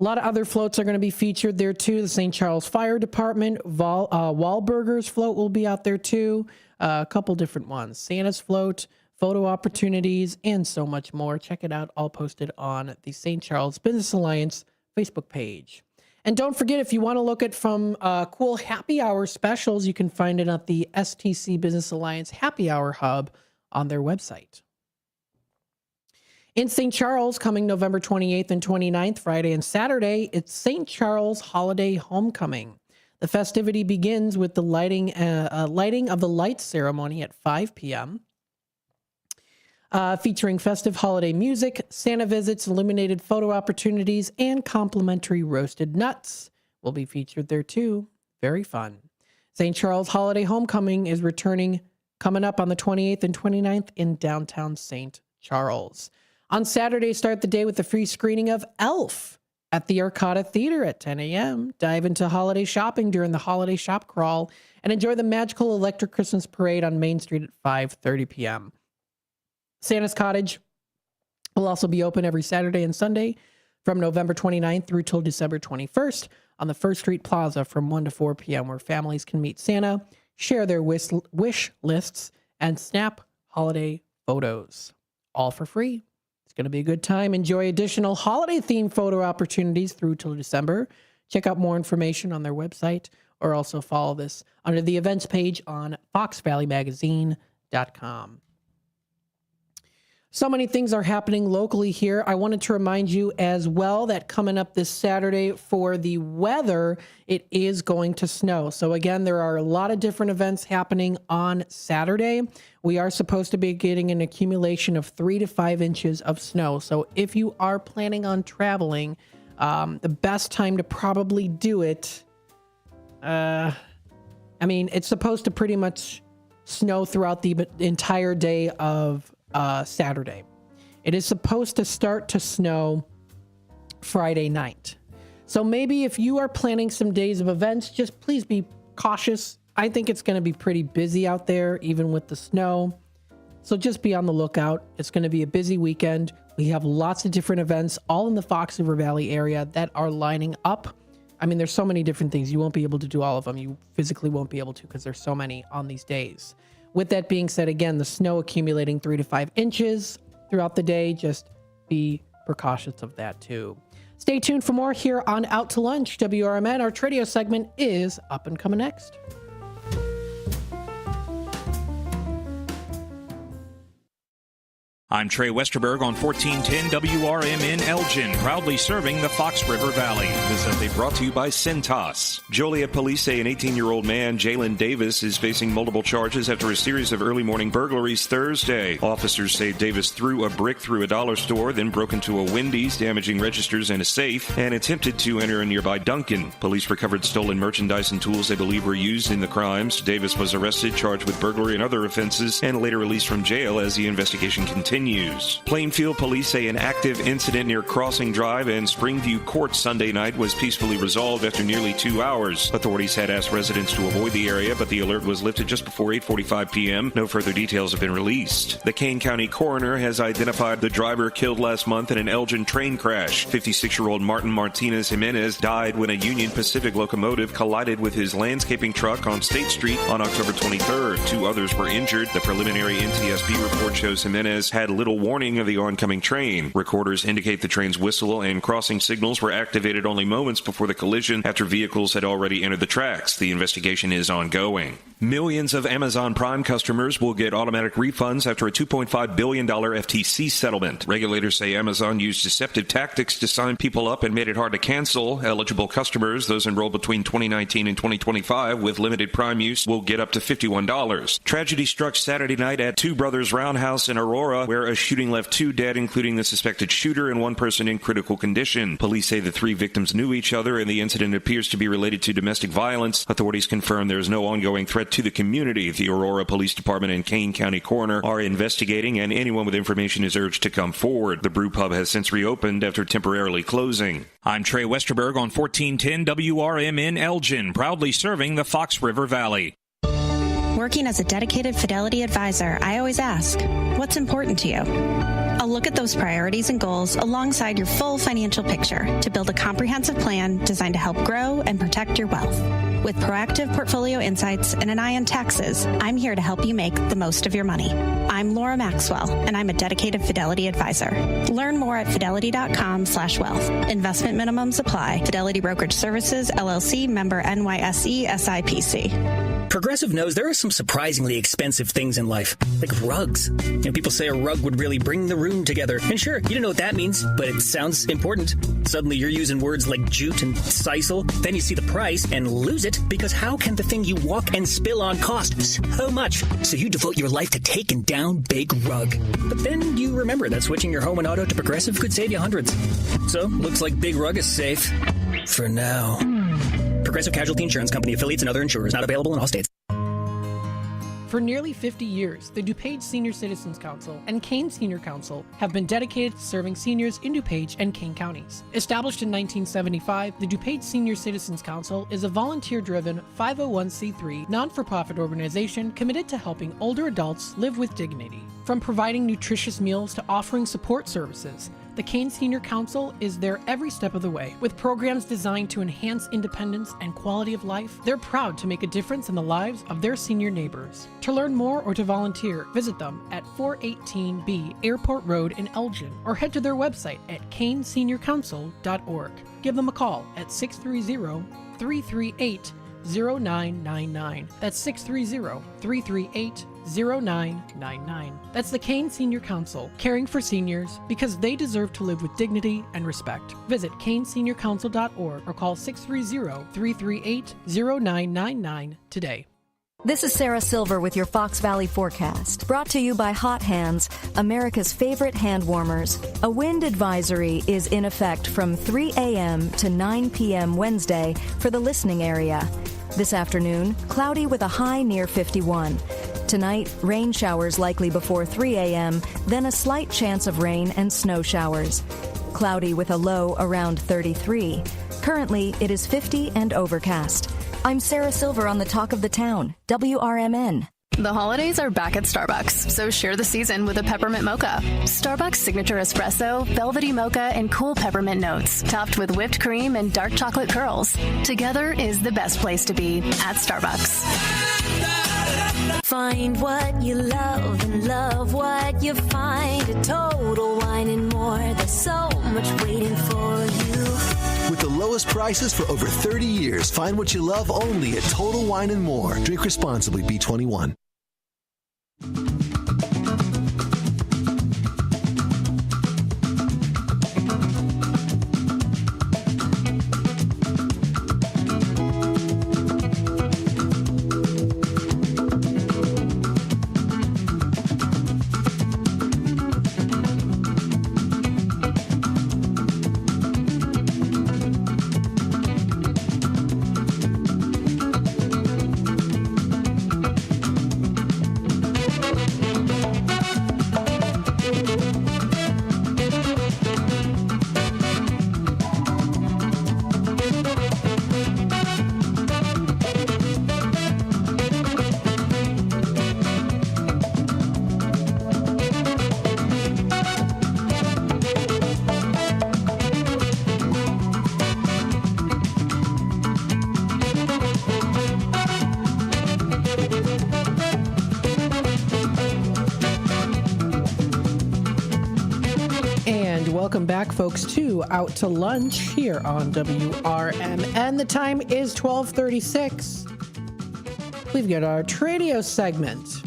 A lot of other floats are going to be featured there too. The St. Charles Fire Department, Wahlburgers float will be out there too. A couple different ones. Santa's float, photo opportunities, and so much more. Check it out, all posted on the St. Charles Business Alliance Facebook page. And don't forget, if you want to look at some cool happy hour specials, you can find it at the STC Business Alliance Happy Hour Hub on their website. In St. Charles, coming November 28th and 29th, Friday and Saturday, it's St. Charles Holiday Homecoming. The festivity begins with the lighting of the lights ceremony at 5 p.m., featuring festive holiday music, Santa visits, illuminated photo opportunities, and complimentary roasted nuts will be featured there too. Very fun. St. Charles Holiday Homecoming is returning coming up on the 28th and 29th in downtown St. Charles. On Saturday, start the day with a free screening of Elf at the Arcata Theater at 10 a.m. Dive into holiday shopping during the holiday shop crawl and enjoy the magical Electric Christmas Parade on Main Street at 5:30 p.m. Santa's Cottage will also be open every Saturday and Sunday from November 29th through till December 21st on the First Street Plaza from 1 to 4 p.m., where families can meet Santa, share their wish lists, and snap holiday photos. All for free. It's going to be a good time. Enjoy additional holiday-themed photo opportunities through till December. Check out more information on their website, or also follow this under the events page on foxvalleymagazine.com. So many things are happening locally here. I wanted to remind you as well that coming up this Saturday for the weather, it is going to snow. So again, there are a lot of different events happening on Saturday. We are supposed to be getting an accumulation of 3 to 5 inches of snow. So if you are planning on traveling, the best time to probably do it, it's supposed to pretty much snow throughout the entire day of Saturday. It is supposed to start to snow Friday night. So maybe if you are planning some days of events, just please be cautious. I think it's going to be pretty busy out there, even with the snow. So just be on the lookout. It's going to be a busy weekend. We have lots of different events all in the Fox River Valley area that are lining up. I mean, there's so many different things. You won't be able to do all of them. You physically won't be able to because there's so many on these days. With that being said, again, the snow accumulating 3 to 5 inches throughout the day. Just be precautious of that too. Stay tuned for more here on Out to Lunch. WRMN, our Tradio segment is up and coming next. I'm Trey Westerberg on 1410 WRMN Elgin, proudly serving the Fox River Valley. This update brought to you by Cintas. Joliet police say an 18-year-old man, Jalen Davis, is facing multiple charges after a series of early morning burglaries Thursday. Officers say Davis threw a brick through a dollar store, then broke into a Wendy's, damaging registers and a safe, and attempted to enter a nearby Dunkin'. Police recovered stolen merchandise and tools they believe were used in the crimes. Davis was arrested, charged with burglary and other offenses, and later released from jail as the investigation continues. Plainfield police say an active incident near Crossing Drive and Springview Court Sunday night was peacefully resolved after nearly 2 hours. Authorities had asked residents to avoid the area, but the alert was lifted just before 8:45 p.m. No further details have been released. The Kane County coroner has identified the driver killed last month in an Elgin train crash. 56-year-old Martin Martinez Jimenez died when a Union Pacific locomotive collided with his landscaping truck on State Street on October 23rd. 2 others were injured. The preliminary NTSB report shows Jimenez had little warning of the oncoming train. Recorders indicate the train's whistle and crossing signals were activated only moments before the collision after vehicles had already entered the tracks. The investigation is ongoing. Millions of Amazon Prime customers will get automatic refunds after a $2.5 billion FTC settlement. Regulators say Amazon used deceptive tactics to sign people up and made it hard to cancel. Eligible customers, those enrolled between 2019 and 2025 with limited Prime use, will get up to $51. Tragedy struck Saturday night at Two Brothers Roundhouse in Aurora, where a shooting left 2 dead, including the suspected shooter and 1 person in critical condition. Police say the 3 victims knew each other and the incident appears to be related to domestic violence. Authorities confirm there is no ongoing threat to the community. The Aurora Police Department and Kane County Coroner are investigating, and anyone with information is urged to come forward. The brew pub has since reopened after temporarily closing. I'm Trey Westerberg on 1410 WRMN Elgin, proudly serving the Fox River Valley. Working as a dedicated Fidelity advisor, I always ask, what's important to you? I'll look at those priorities and goals alongside your full financial picture to build a comprehensive plan designed to help grow and protect your wealth. With proactive portfolio insights and an eye on taxes, I'm here to help you make the most of your money. I'm Laura Maxwell, and I'm a dedicated Fidelity advisor. Learn more at fidelity.com/wealth. Investment minimums apply. Fidelity Brokerage Services, LLC, member NYSE, SIPC. Progressive knows there are some surprisingly expensive things in life, like rugs. People say a rug would really bring the room together. And sure, you don't know what that means, but it sounds important. Suddenly you're using words like jute and sisal. Then you see the price and lose it, because how can the thing you walk and spill on cost so much? So you devote your life to taking down Big Rug. But then you remember that switching your home and auto to Progressive could save you hundreds. So looks like Big Rug is safe. For now. Progressive Casualty Insurance Company, affiliates, and other insurers. Not available in all states. For nearly 50 years, the DuPage Senior Citizens Council and Kane Senior Council have been dedicated to serving seniors in DuPage and Kane counties. Established in 1975, the DuPage Senior Citizens Council is a volunteer-driven 501c3 non-for-profit organization committed to helping older adults live with dignity. From providing nutritious meals to offering support services, the Kane Senior Council is there every step of the way. With programs designed to enhance independence and quality of life, they're proud to make a difference in the lives of their senior neighbors. To learn more or to volunteer, visit them at 418B Airport Road in Elgin or head to their website at caneseniorcouncil.org. Give them a call at 630-338-0999. That's 630-338-0999. That's the Kane Senior Council, caring for seniors because they deserve to live with dignity and respect. Visit caneseniorcouncil.org or call 630-338-0999 today. This is Sarah Silver with your Fox Valley forecast, brought to you by Hot Hands, America's favorite hand warmers. A wind advisory is in effect from 3 a.m. to 9 p.m. Wednesday for the listening area. This afternoon, cloudy with a high near 51. Tonight, rain showers likely before 3 a.m., then a slight chance of rain and snow showers. Cloudy with a low around 33. Currently, it is 50 and overcast. I'm Sarah Silver on the Talk of the Town, WRMN. The holidays are back at Starbucks, so share the season with a peppermint mocha. Starbucks signature espresso, velvety mocha, and cool peppermint notes, topped with whipped cream and dark chocolate curls. Together is the best place to be at Starbucks. Find what you love and love what you find. A Total Wine and More. There's so much waiting for you. With the lowest prices for over 30 years, find what you love only at Total Wine and More. Drink responsibly, B21. Welcome back, folks, to Out to Lunch here on WRMN. The time is 12:36. We've got our Tradio segment.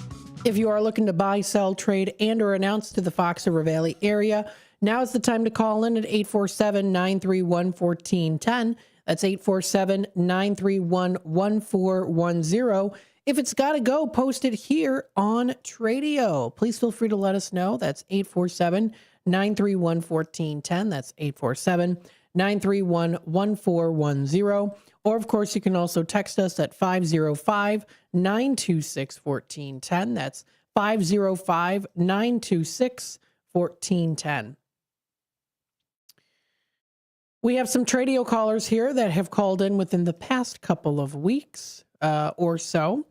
If you are looking to buy, sell, trade, and or announce to the Fox River Valley area, now is the time to call in at 847-931-1410. That's 847-931-1410. If it's got to go, post it here on Tradio. Please feel free to let us know. That's 847-931-1410. That's 847-931-1410. Or, of course, you can also text us at 505-926-1410. That's 505-926-1410. We have some Tradio callers here that have called in within the past couple of weeks or so.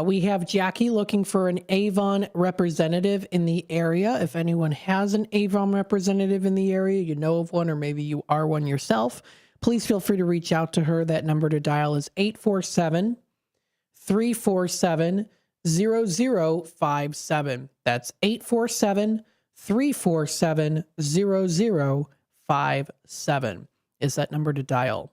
We have Jackie looking for an Avon representative in the area. If anyone has an Avon representative in the area, you know of one, or maybe you are one yourself, please feel free to reach out to her. That number to dial is 847-347-0057. That's 847-347-0057 is that number to dial.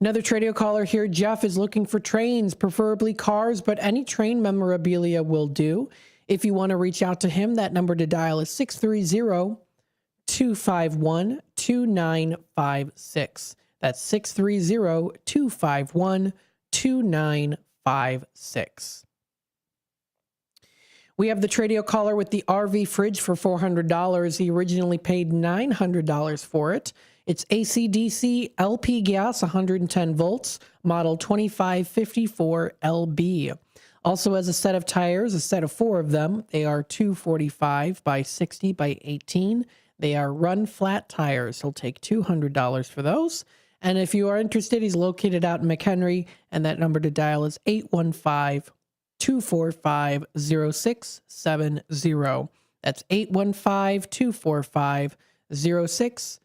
Another Tradio caller here. Jeff is looking for trains, preferably cars, but any train memorabilia will do. If you want to reach out to him, that number to dial is 630-251-2956. That's 630-251-2956. We have the Tradio caller with the RV fridge for $400. He originally paid $900 for it. It's AC/DC LP gas, 110 volts, model 2554LB. Also has a set of tires, a set of 4 of them. They are 245 by 60 by 18. They are run flat tires. He'll take $200 for those. And if you are interested, he's located out in McHenry, and that number to dial is 815-245-0670. That's 815-245-0670.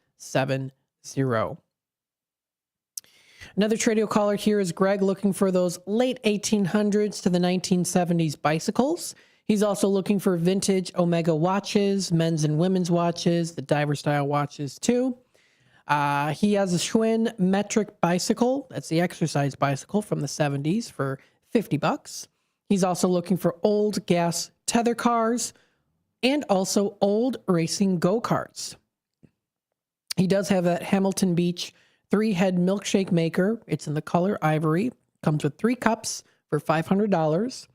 Another Tradio caller here is Greg, looking for those late 1800s to the 1970s bicycles. He's also looking for vintage Omega watches, men's and women's watches, the diver style watches too. He has a Schwinn metric bicycle. That's the exercise bicycle from the 70s for $50. He's also looking for old gas tether cars and also old racing go-karts. He does have a Hamilton Beach 3-head milkshake maker. It's in the color ivory. Comes with 3 cups for $500.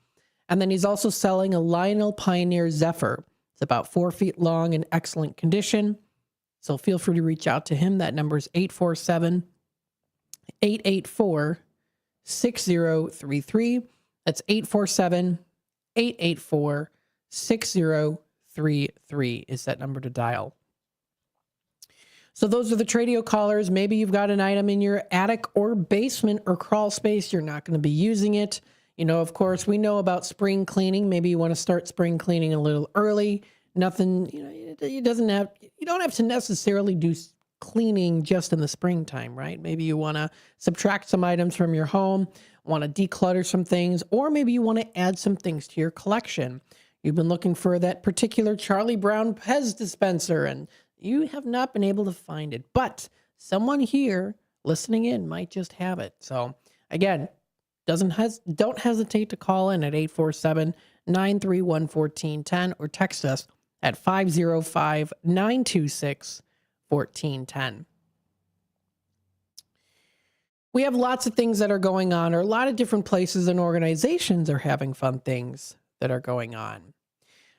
And then he's also selling a Lionel Pioneer Zephyr. It's about 4 feet long in excellent condition. So feel free to reach out to him. That number is 847-884-6033. That's 847-884-6033 is that number to dial. So those are the Tradio callers. Maybe you've got an item in your attic or basement or crawl space. You're not going to be using it. You know, of course, we know about spring cleaning. Maybe you want to start spring cleaning a little early. Nothing, you know, you don't have to necessarily do cleaning just in the springtime, right? Maybe you want to subtract some items from your home, want to declutter some things, or maybe you want to add some things to your collection. You've been looking for that particular Charlie Brown Pez dispenser, and you have not been able to find it. But someone here listening in might just have it. So again, don't hesitate to call in at 847-931-1410 or text us at 505-926-1410. We have lots of things that are going on, or a lot of different places and organizations are having fun things that are going on.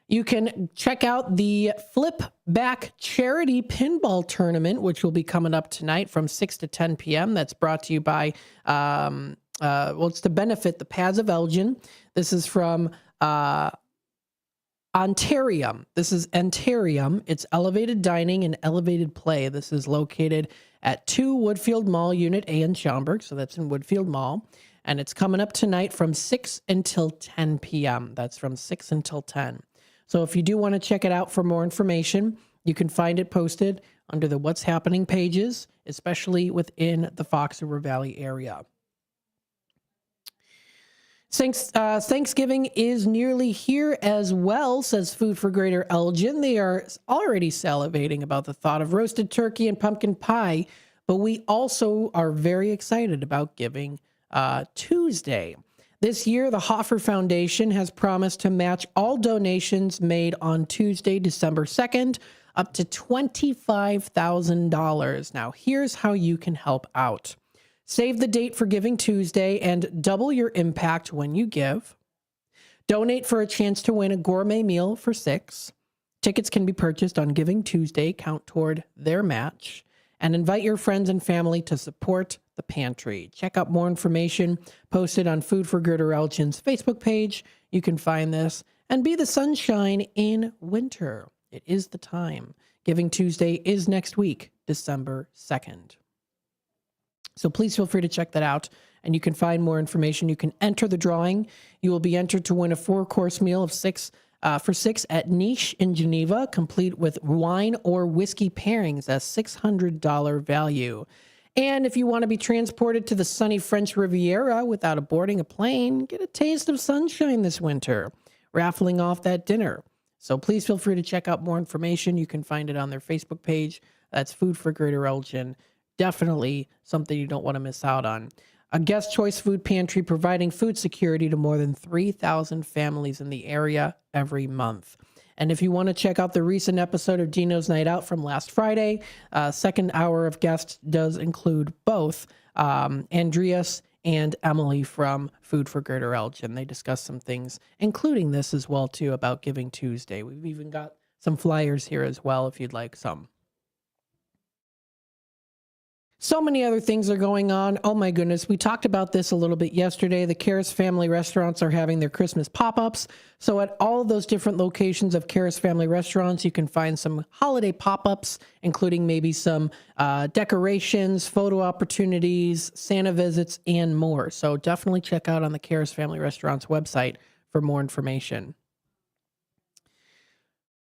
You can check out the Flip Back Charity Pinball Tournament, which will be coming up tonight from 6 to 10 p.m. That's brought to you by, it's to benefit the Pads of Elgin. This is from Ontarium. This is Ontarium. It's elevated dining and elevated play. This is located at 2 Woodfield Mall, Unit A in Schaumburg. So that's in Woodfield Mall. And it's coming up tonight from 6 until 10 p.m. That's from 6 until 10. So if you do want to check it out for more information, you can find it posted under the What's Happening pages, especially within the Fox River Valley area. Thanksgiving is nearly here as well, says Food for Greater Elgin. They are already salivating about the thought of roasted turkey and pumpkin pie, but we also are very excited about Giving Tuesday. This year, the Hoffer Foundation has promised to match all donations made on Tuesday, December 2nd, up to $25,000. Now, here's how you can help out. Save the date for Giving Tuesday and double your impact when you give. Donate for a chance to win a gourmet meal for 6. Tickets can be purchased on Giving Tuesday, count toward their match. And invite your friends and family to support the pantry. Check out more information posted on Food for Greater Elgin's Facebook page. You can find this and be the sunshine in winter. It is the time. Giving Tuesday is next week, December 2nd. So please feel free to check that out, and you can find more information. You can enter the drawing. You will be entered to win a 4-course meal of 6 for 6 at Niche in Geneva, complete with wine or whiskey pairings, a $600 value. And if you want to be transported to the sunny French Riviera without boarding a plane, get a taste of sunshine this winter, raffling off that dinner. So please feel free to check out more information. You can find it on their Facebook page. That's Food for Greater Elgin. Definitely something you don't want to miss out on. A Guest Choice Food Pantry providing food security to more than 3,000 families in the area every month. And if you want to check out the recent episode of Dino's Night Out from last Friday, second hour of guests does include both Andreas and Emily from Food for Greater Elgin. They discuss some things, including this as well, too, about Giving Tuesday. We've even got some flyers here as well if you'd like some. So many other things are going on. Oh my goodness. We talked about this a little bit yesterday. The Karis Family Restaurants are having their Christmas pop-ups. So at all of those different locations of Karis Family Restaurants, you can find some holiday pop-ups, including maybe some decorations, photo opportunities, Santa visits, and more. So definitely check out on the Karis Family Restaurants website for more information.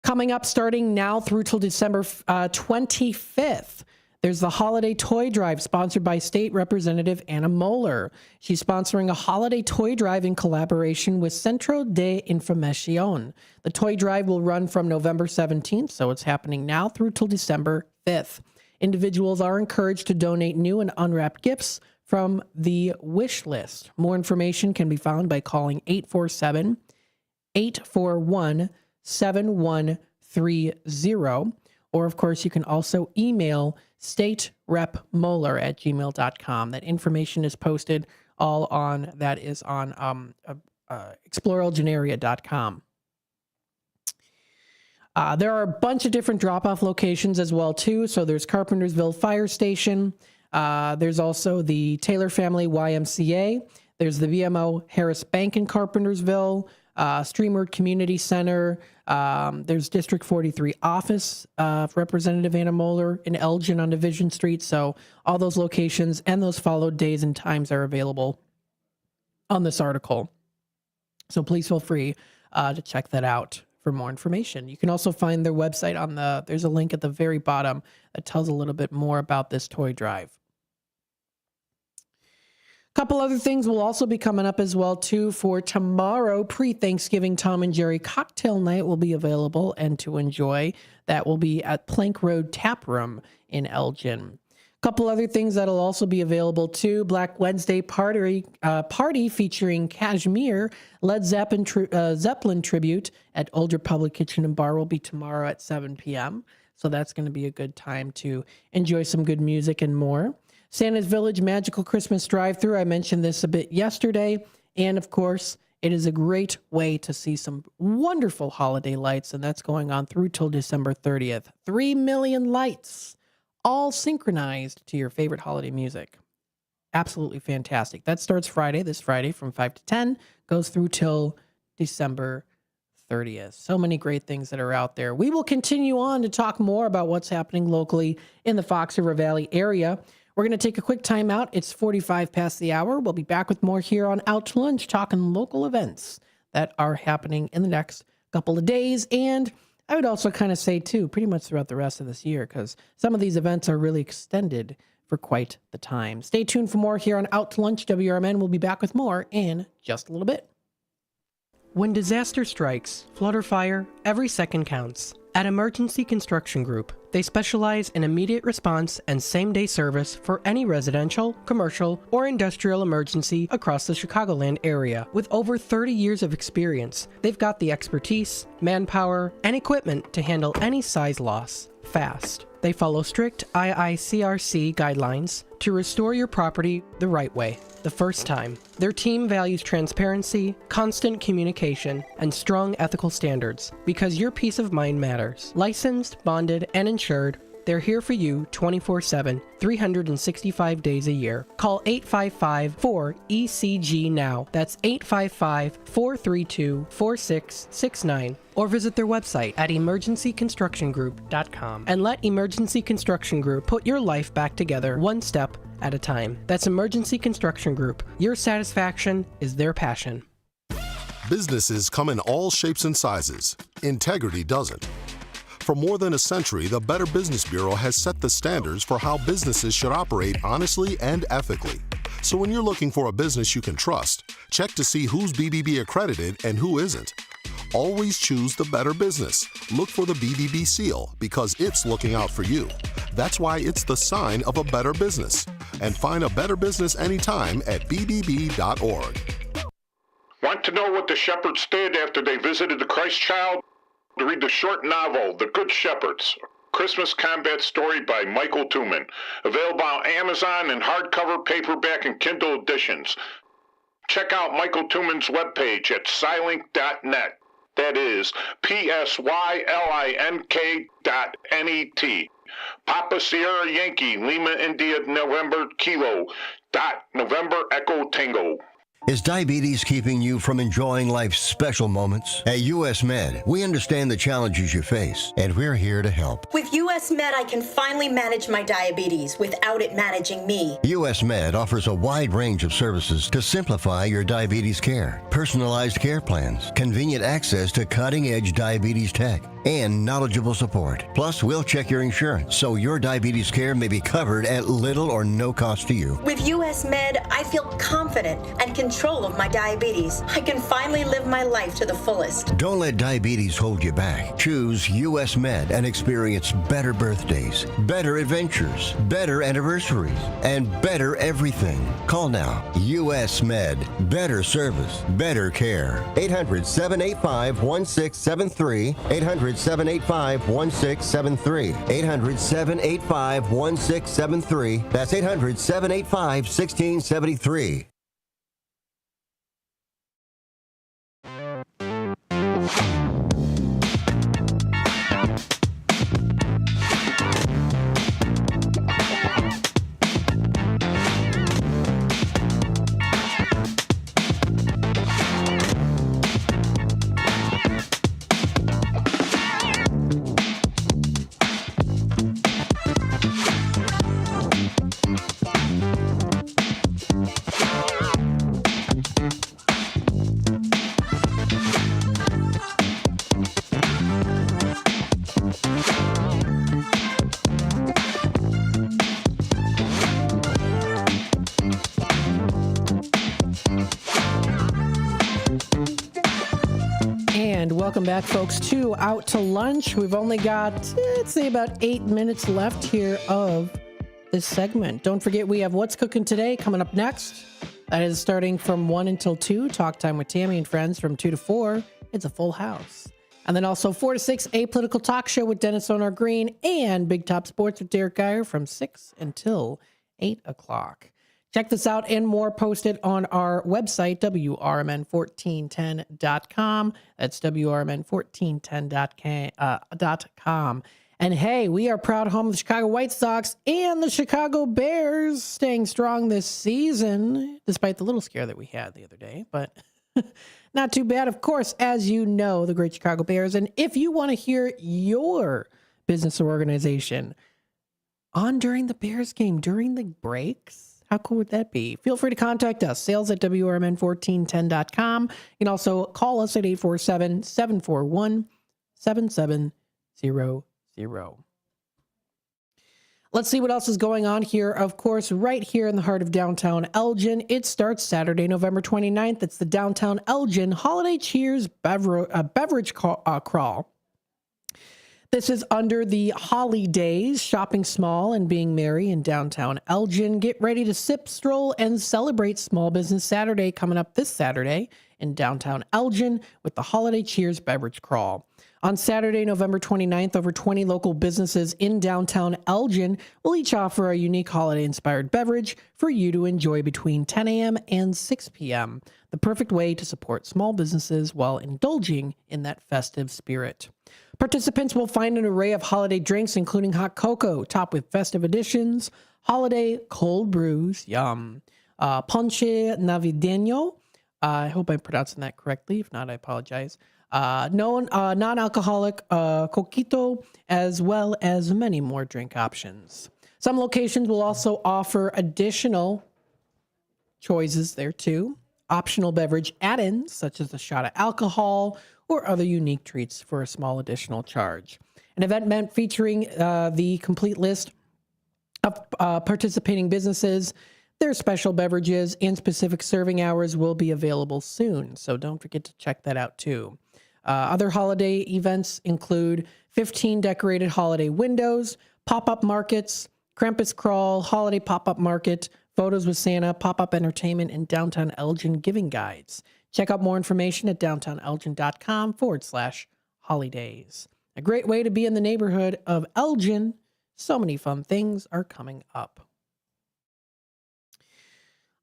Coming up starting now through till December 25th. There's the Holiday Toy Drive sponsored by State Representative Anna Moeller. She's sponsoring a holiday toy drive in collaboration with Centro de Información. The toy drive will run from November 17th, so it's happening now through till December 5th. Individuals are encouraged to donate new and unwrapped gifts from the wish list. More information can be found by calling 847-841-7130. Or, of course, you can also email staterepmoeller@gmail.com. That information is posted all on, that is on exploreelginaria.com. There are a bunch of different drop-off locations as well, too. So there's Carpentersville Fire Station. There's also the Taylor Family YMCA. There's the VMO Harris Bank in Carpentersville. Streamward Community Center. There's District 43 office of Representative Anna Moeller in Elgin on Division Street. So all those locations and those followed days and times are available on this article. So please feel free to check that out for more information. You can also find their website there's a link at the very bottom that tells a little bit more about this toy drive. A couple other things will also be coming up as well, too, for tomorrow. Pre-Thanksgiving Tom and Jerry Cocktail Night will be available and to enjoy. That will be at Plank Road Tap Room in Elgin. A couple other things that'll also be available, too. Black Wednesday party featuring Kashmir, Led Zeppelin tribute at Old Republic Kitchen and Bar will be tomorrow at 7 p.m. So that's going to be a good time to enjoy some good music and more. Santa's Village Magical Christmas Drive-Thru. I mentioned this a bit yesterday. And, of course, it is a great way to see some wonderful holiday lights, and that's going on through till December 30th. 3 million lights, all synchronized to your favorite holiday music. Absolutely fantastic. That starts this Friday from 5 to 10, goes through till December 30th. So many great things that are out there. We will continue on to talk more about what's happening locally in the Fox River Valley area. We're going to take a quick time out. It's 45 past the hour. We'll be back with more here on Out to Lunch, talking local events that are happening in the next couple of days. And I would also kind of say, too, pretty much throughout the rest of this year, because some of these events are really extended for quite the time. Stay tuned for more here on Out to Lunch. WRMN will be back with more in just a little bit. When disaster strikes, flood or fire, every second counts. At Emergency Construction Group, they specialize in immediate response and same-day service for any residential, commercial, or industrial emergency across the Chicagoland area. With over 30 years of experience, they've got the expertise, manpower, and equipment to handle any size loss fast. They follow strict IICRC guidelines to restore your property the right way, the first time. Their team values transparency, constant communication, and strong ethical standards because your peace of mind matters. Licensed, bonded, and insured, they're here for you 24/7, 365 days a year. Call 855-4ECG now. That's 855-432-4669. Or visit their website at emergencyconstructiongroup.com. And let Emergency Construction Group put your life back together one step at a time. That's Emergency Construction Group. Your satisfaction is their passion. Businesses come in all shapes and sizes. Integrity doesn't. For more than a century, the Better Business Bureau has set the standards for how businesses should operate honestly and ethically. So when you're looking for a business you can trust, check to see who's BBB accredited and who isn't. Always choose the Better Business. Look for the BBB seal because it's looking out for you. That's why it's the sign of a better business. And find a better business anytime at bbb.org. Want to know what the shepherds did after they visited the Christ child? To read the short novel, The Good Shepherds, a Christmas combat story by Michael Tooman. Available on Amazon in hardcover, paperback, and Kindle editions. Check out Michael Tooman's webpage at silink.net. That is PSYLINK.net. Papa Sierra Yankee, Lima India November Kilo, November Echo Tango. Is diabetes keeping you from enjoying life's special moments? At US Med, we understand the challenges you face, and we're here to help. With US Med, I can finally manage my diabetes without it managing me. US Med offers a wide range of services to simplify your diabetes care. Personalized care plans, convenient access to cutting-edge diabetes tech, and knowledgeable support. Plus, we'll check your insurance so your diabetes care may be covered at little or no cost to you. With US Med, I feel confident and control of my diabetes. I can finally live my life to the fullest. Don't let diabetes hold you back. Choose US Med and experience better birthdays, better adventures, better anniversaries, and better everything. Call now. US Med. Better service, better care. 800-785-1673. 800-785-1673. 800-785-1673. That's 800-785-1673. welcome back, folks, to Out to Lunch. We've only got, let's say, about 8 minutes left here of this segment. Don't forget, we have What's Cooking Today coming up next. That is starting from 1 until 2. Talk time with Tammy and friends from 2 to 4. It's a full house. And then also 4 to 6, a political talk show with Dennis Onar Green and Big Top Sports with Derek Geyer from 6 until 8 o'clock. Check this out and more posted on our website, WRMN1410.com. That's WRMN1410.com. And hey, we are proud home of the Chicago White Sox and the Chicago Bears, staying strong this season, despite the little scare that we had the other day. But not too bad, of course, as you know, the great Chicago Bears. And if you want to hear your business or organization on during the Bears game, during the breaks, how cool would that be? Feel free to contact us, sales at WRMN1410.com. You can also call us at 847-741-7700. Let's see what else is going on here. Of course, right here in the heart of downtown Elgin, it starts Saturday, November 29th. It's the Downtown Elgin Holiday Cheers beverage crawl. This is under the holidays, shopping small and being merry in downtown Elgin. Get ready to sip, stroll, and celebrate Small Business Saturday coming up this Saturday in downtown Elgin with the Holiday Cheers Beverage Crawl. On Saturday, November 29th, over 20 local businesses in downtown Elgin will each offer a unique holiday-inspired beverage for you to enjoy between 10 a.m. and 6 p.m., the perfect way to support small businesses while indulging in that festive spirit. Participants will find an array of holiday drinks, including hot cocoa, topped with festive additions, holiday cold brews, yum, ponche navideño, I hope I'm pronouncing that correctly. If not, I apologize. Non-alcoholic coquito, as well as many more drink options. Some locations will also offer additional choices there too. Optional beverage add-ins, such as a shot of alcohol or other unique treats for a small additional charge. An event meant featuring the complete list of participating businesses, their special beverages, and specific serving hours will be available soon. So don't forget to check that out too. Other holiday events include 15 decorated holiday windows, pop-up markets, Krampus Crawl, holiday pop-up market, photos with Santa, pop-up entertainment, and downtown Elgin giving guides. Check out more information at downtownelgin.com/holidays. A great way to be in the neighborhood of Elgin. So many fun things are coming up.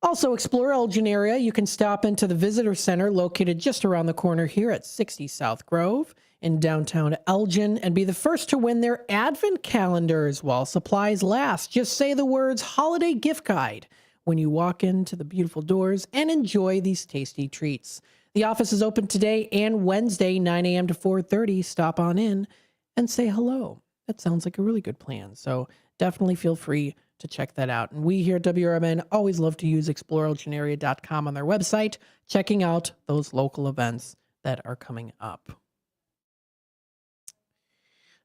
Also, explore Elgin area. You can stop into the Visitor Center located just around the corner here at 60 South Grove in downtown Elgin and be the first to win their Advent calendars while supplies last. Just say the words Holiday Gift Guide when you walk into the beautiful doors and enjoy these tasty treats. The office is open today and Wednesday, 9 a.m. to 4:30. Stop on in and say hello. That sounds like a really good plan. So definitely feel free to check that out. And we here at WRMN always love to use exploreelginarea.com on their website, checking out those local events that are coming up.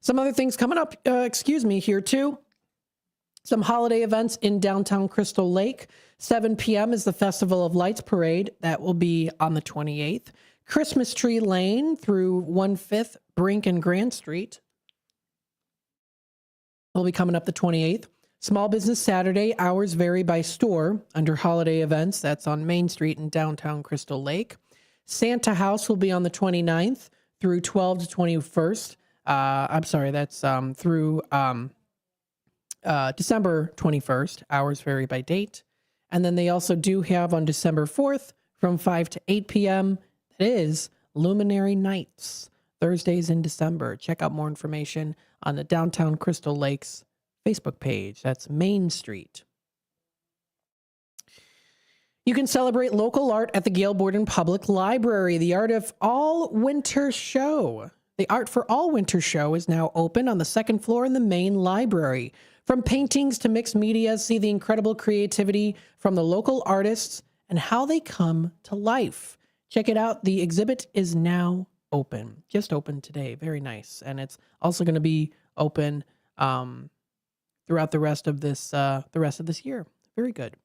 Some other things coming up, here too. Some holiday events in downtown Crystal Lake. 7 p.m. is the Festival of Lights Parade. That will be on the 28th. Christmas Tree Lane through 1/5 Brink and Grand Street will be coming up the 28th. Small Business Saturday, hours vary by store. Under holiday events, that's on Main Street in downtown Crystal Lake. Santa House will be on the 29th through 12 to 21st. That's through December 21st. Hours vary by date. And then they also do have on December 4th from 5 to 8 p.m. That is Luminary Nights, Thursdays in December. Check out more information on the Downtown Crystal Lakes Facebook page. That's Main Street. You can celebrate local art at the Gail Borden Public Library. The Art for All Winter Show is now open on the second floor in the main library. From paintings to mixed media, see the incredible creativity from the local artists and how they come to life. Check it out. The exhibit is now open. Just opened today. Very nice. And it's also going to be open throughout the rest of this year. Very good.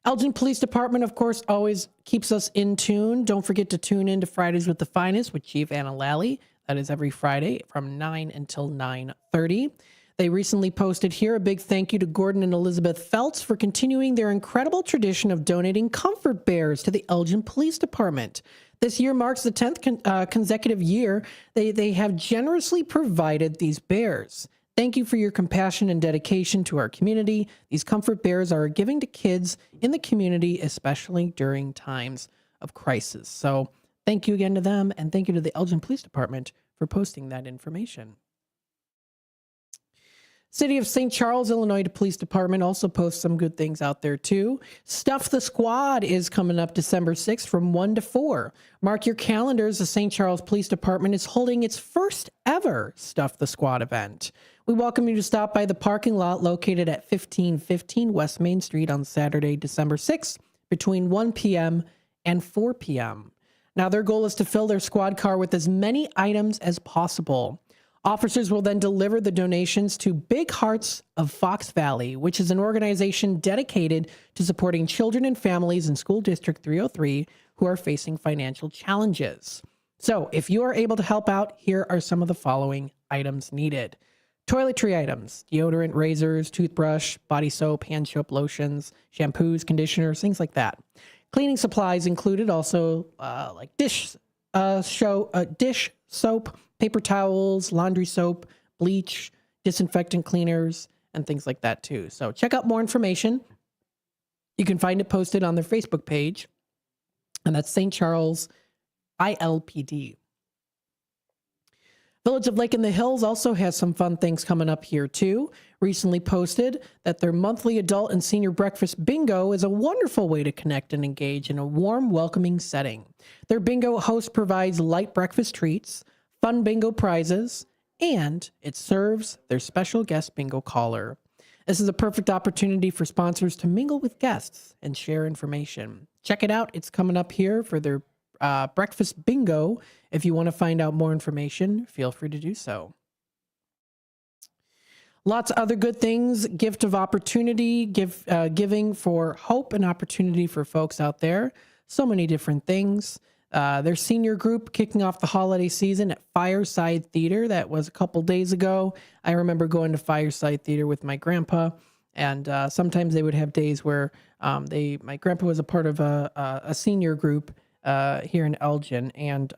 Elgin Police Department, of course, always keeps us in tune. Don't forget to tune in to Fridays with the Finest with Chief Anna Lally. That is every Friday from 9 until 9:30. They recently posted here a big thank you to Gordon and Elizabeth Feltz for continuing their incredible tradition of donating comfort bears to the Elgin Police Department. This year marks the 10th consecutive year they have generously provided these bears. Thank you for your compassion and dedication to our community. These comfort bears are giving to kids in the community, especially during times of crisis. So thank you again to them, and thank you to the Elgin Police Department for posting that information. City of St. Charles, Illinois Police Department also posts some good things out there too. Stuff the Squad is coming up December 6th from 1 to 4. Mark your calendars. The St. Charles Police Department is holding its first ever Stuff the Squad event. We welcome you to stop by the parking lot located at 1515 West Main Street on Saturday, December 6th between 1 p.m. and 4 p.m. Now, their goal is to fill their squad car with as many items as possible. Officers will then deliver the donations to Big Hearts of Fox Valley, which is an organization dedicated to supporting children and families in School District 303 who are facing financial challenges. So if you are able to help out, here are some of the following items needed. Toiletry items, deodorant, razors, toothbrush, body soap, hand soap, lotions, shampoos, conditioners, things like that. Cleaning supplies included also like dish soap, paper towels, laundry soap, bleach, disinfectant cleaners, and things like that too. So check out more information. You can find it posted on their Facebook page, and that's St. Charles ILPD. Village of Lake in the Hills also has some fun things coming up here too. Recently posted that their monthly adult and senior breakfast bingo is a wonderful way to connect and engage in a warm, welcoming setting. Their bingo host provides light breakfast treats, fun bingo prizes, and it serves their special guest bingo caller. This is a perfect opportunity for sponsors to mingle with guests and share information. Check it out. It's coming up here for their breakfast bingo. If you want to find out more information, feel free to do so. Lots of other good things. Gift of opportunity, giving for hope and opportunity for folks out there. So many different things. Their senior group kicking off the holiday season at Fireside Theater. That was a couple days ago. I remember going to Fireside Theater with my grandpa, and sometimes they would have days where my grandpa was a part of a senior group here in Elgin, and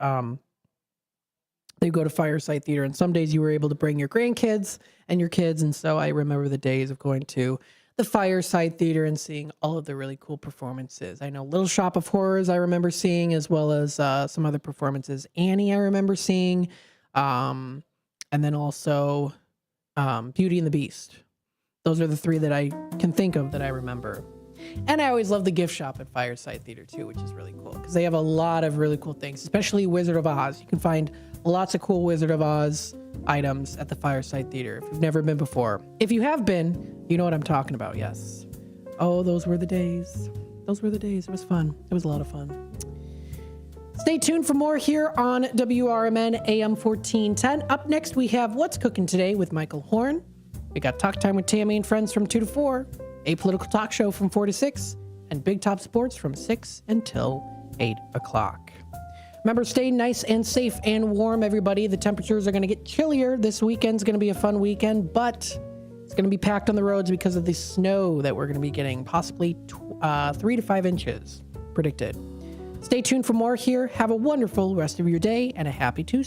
they go to Fireside Theater, and some days you were able to bring your grandkids and your kids, and so I remember the days of going to the Fireside Theater and seeing all of the really cool performances. I know Little Shop of Horrors I remember seeing, as well as some other performances. Annie I remember seeing, and then also Beauty and the Beast. Those are the three that I can think of that I remember. And I always love the gift shop at Fireside Theater too, which is really cool because they have a lot of really cool things, especially Wizard of Oz. You can find lots of cool Wizard of Oz items at the Fireside Theater if you've never been before. If you have been, you know what I'm talking about, yes. Oh, those were the days. Those were the days. It was fun. It was a lot of fun. Stay tuned for more here on WRMN AM 1410. Up next, we have What's Cooking Today with Michael Horn. We got Talk Time with Tammy and Friends from 2 to 4. A Political Talk Show from 4 to 6, and Big Top Sports from 6 until 8 o'clock. Remember, stay nice and safe and warm, everybody. The temperatures are going to get chillier. This weekend's going to be a fun weekend, but it's going to be packed on the roads because of the snow that we're going to be getting, possibly 3 to 5 inches predicted. Stay tuned for more here. Have a wonderful rest of your day and a happy Tuesday.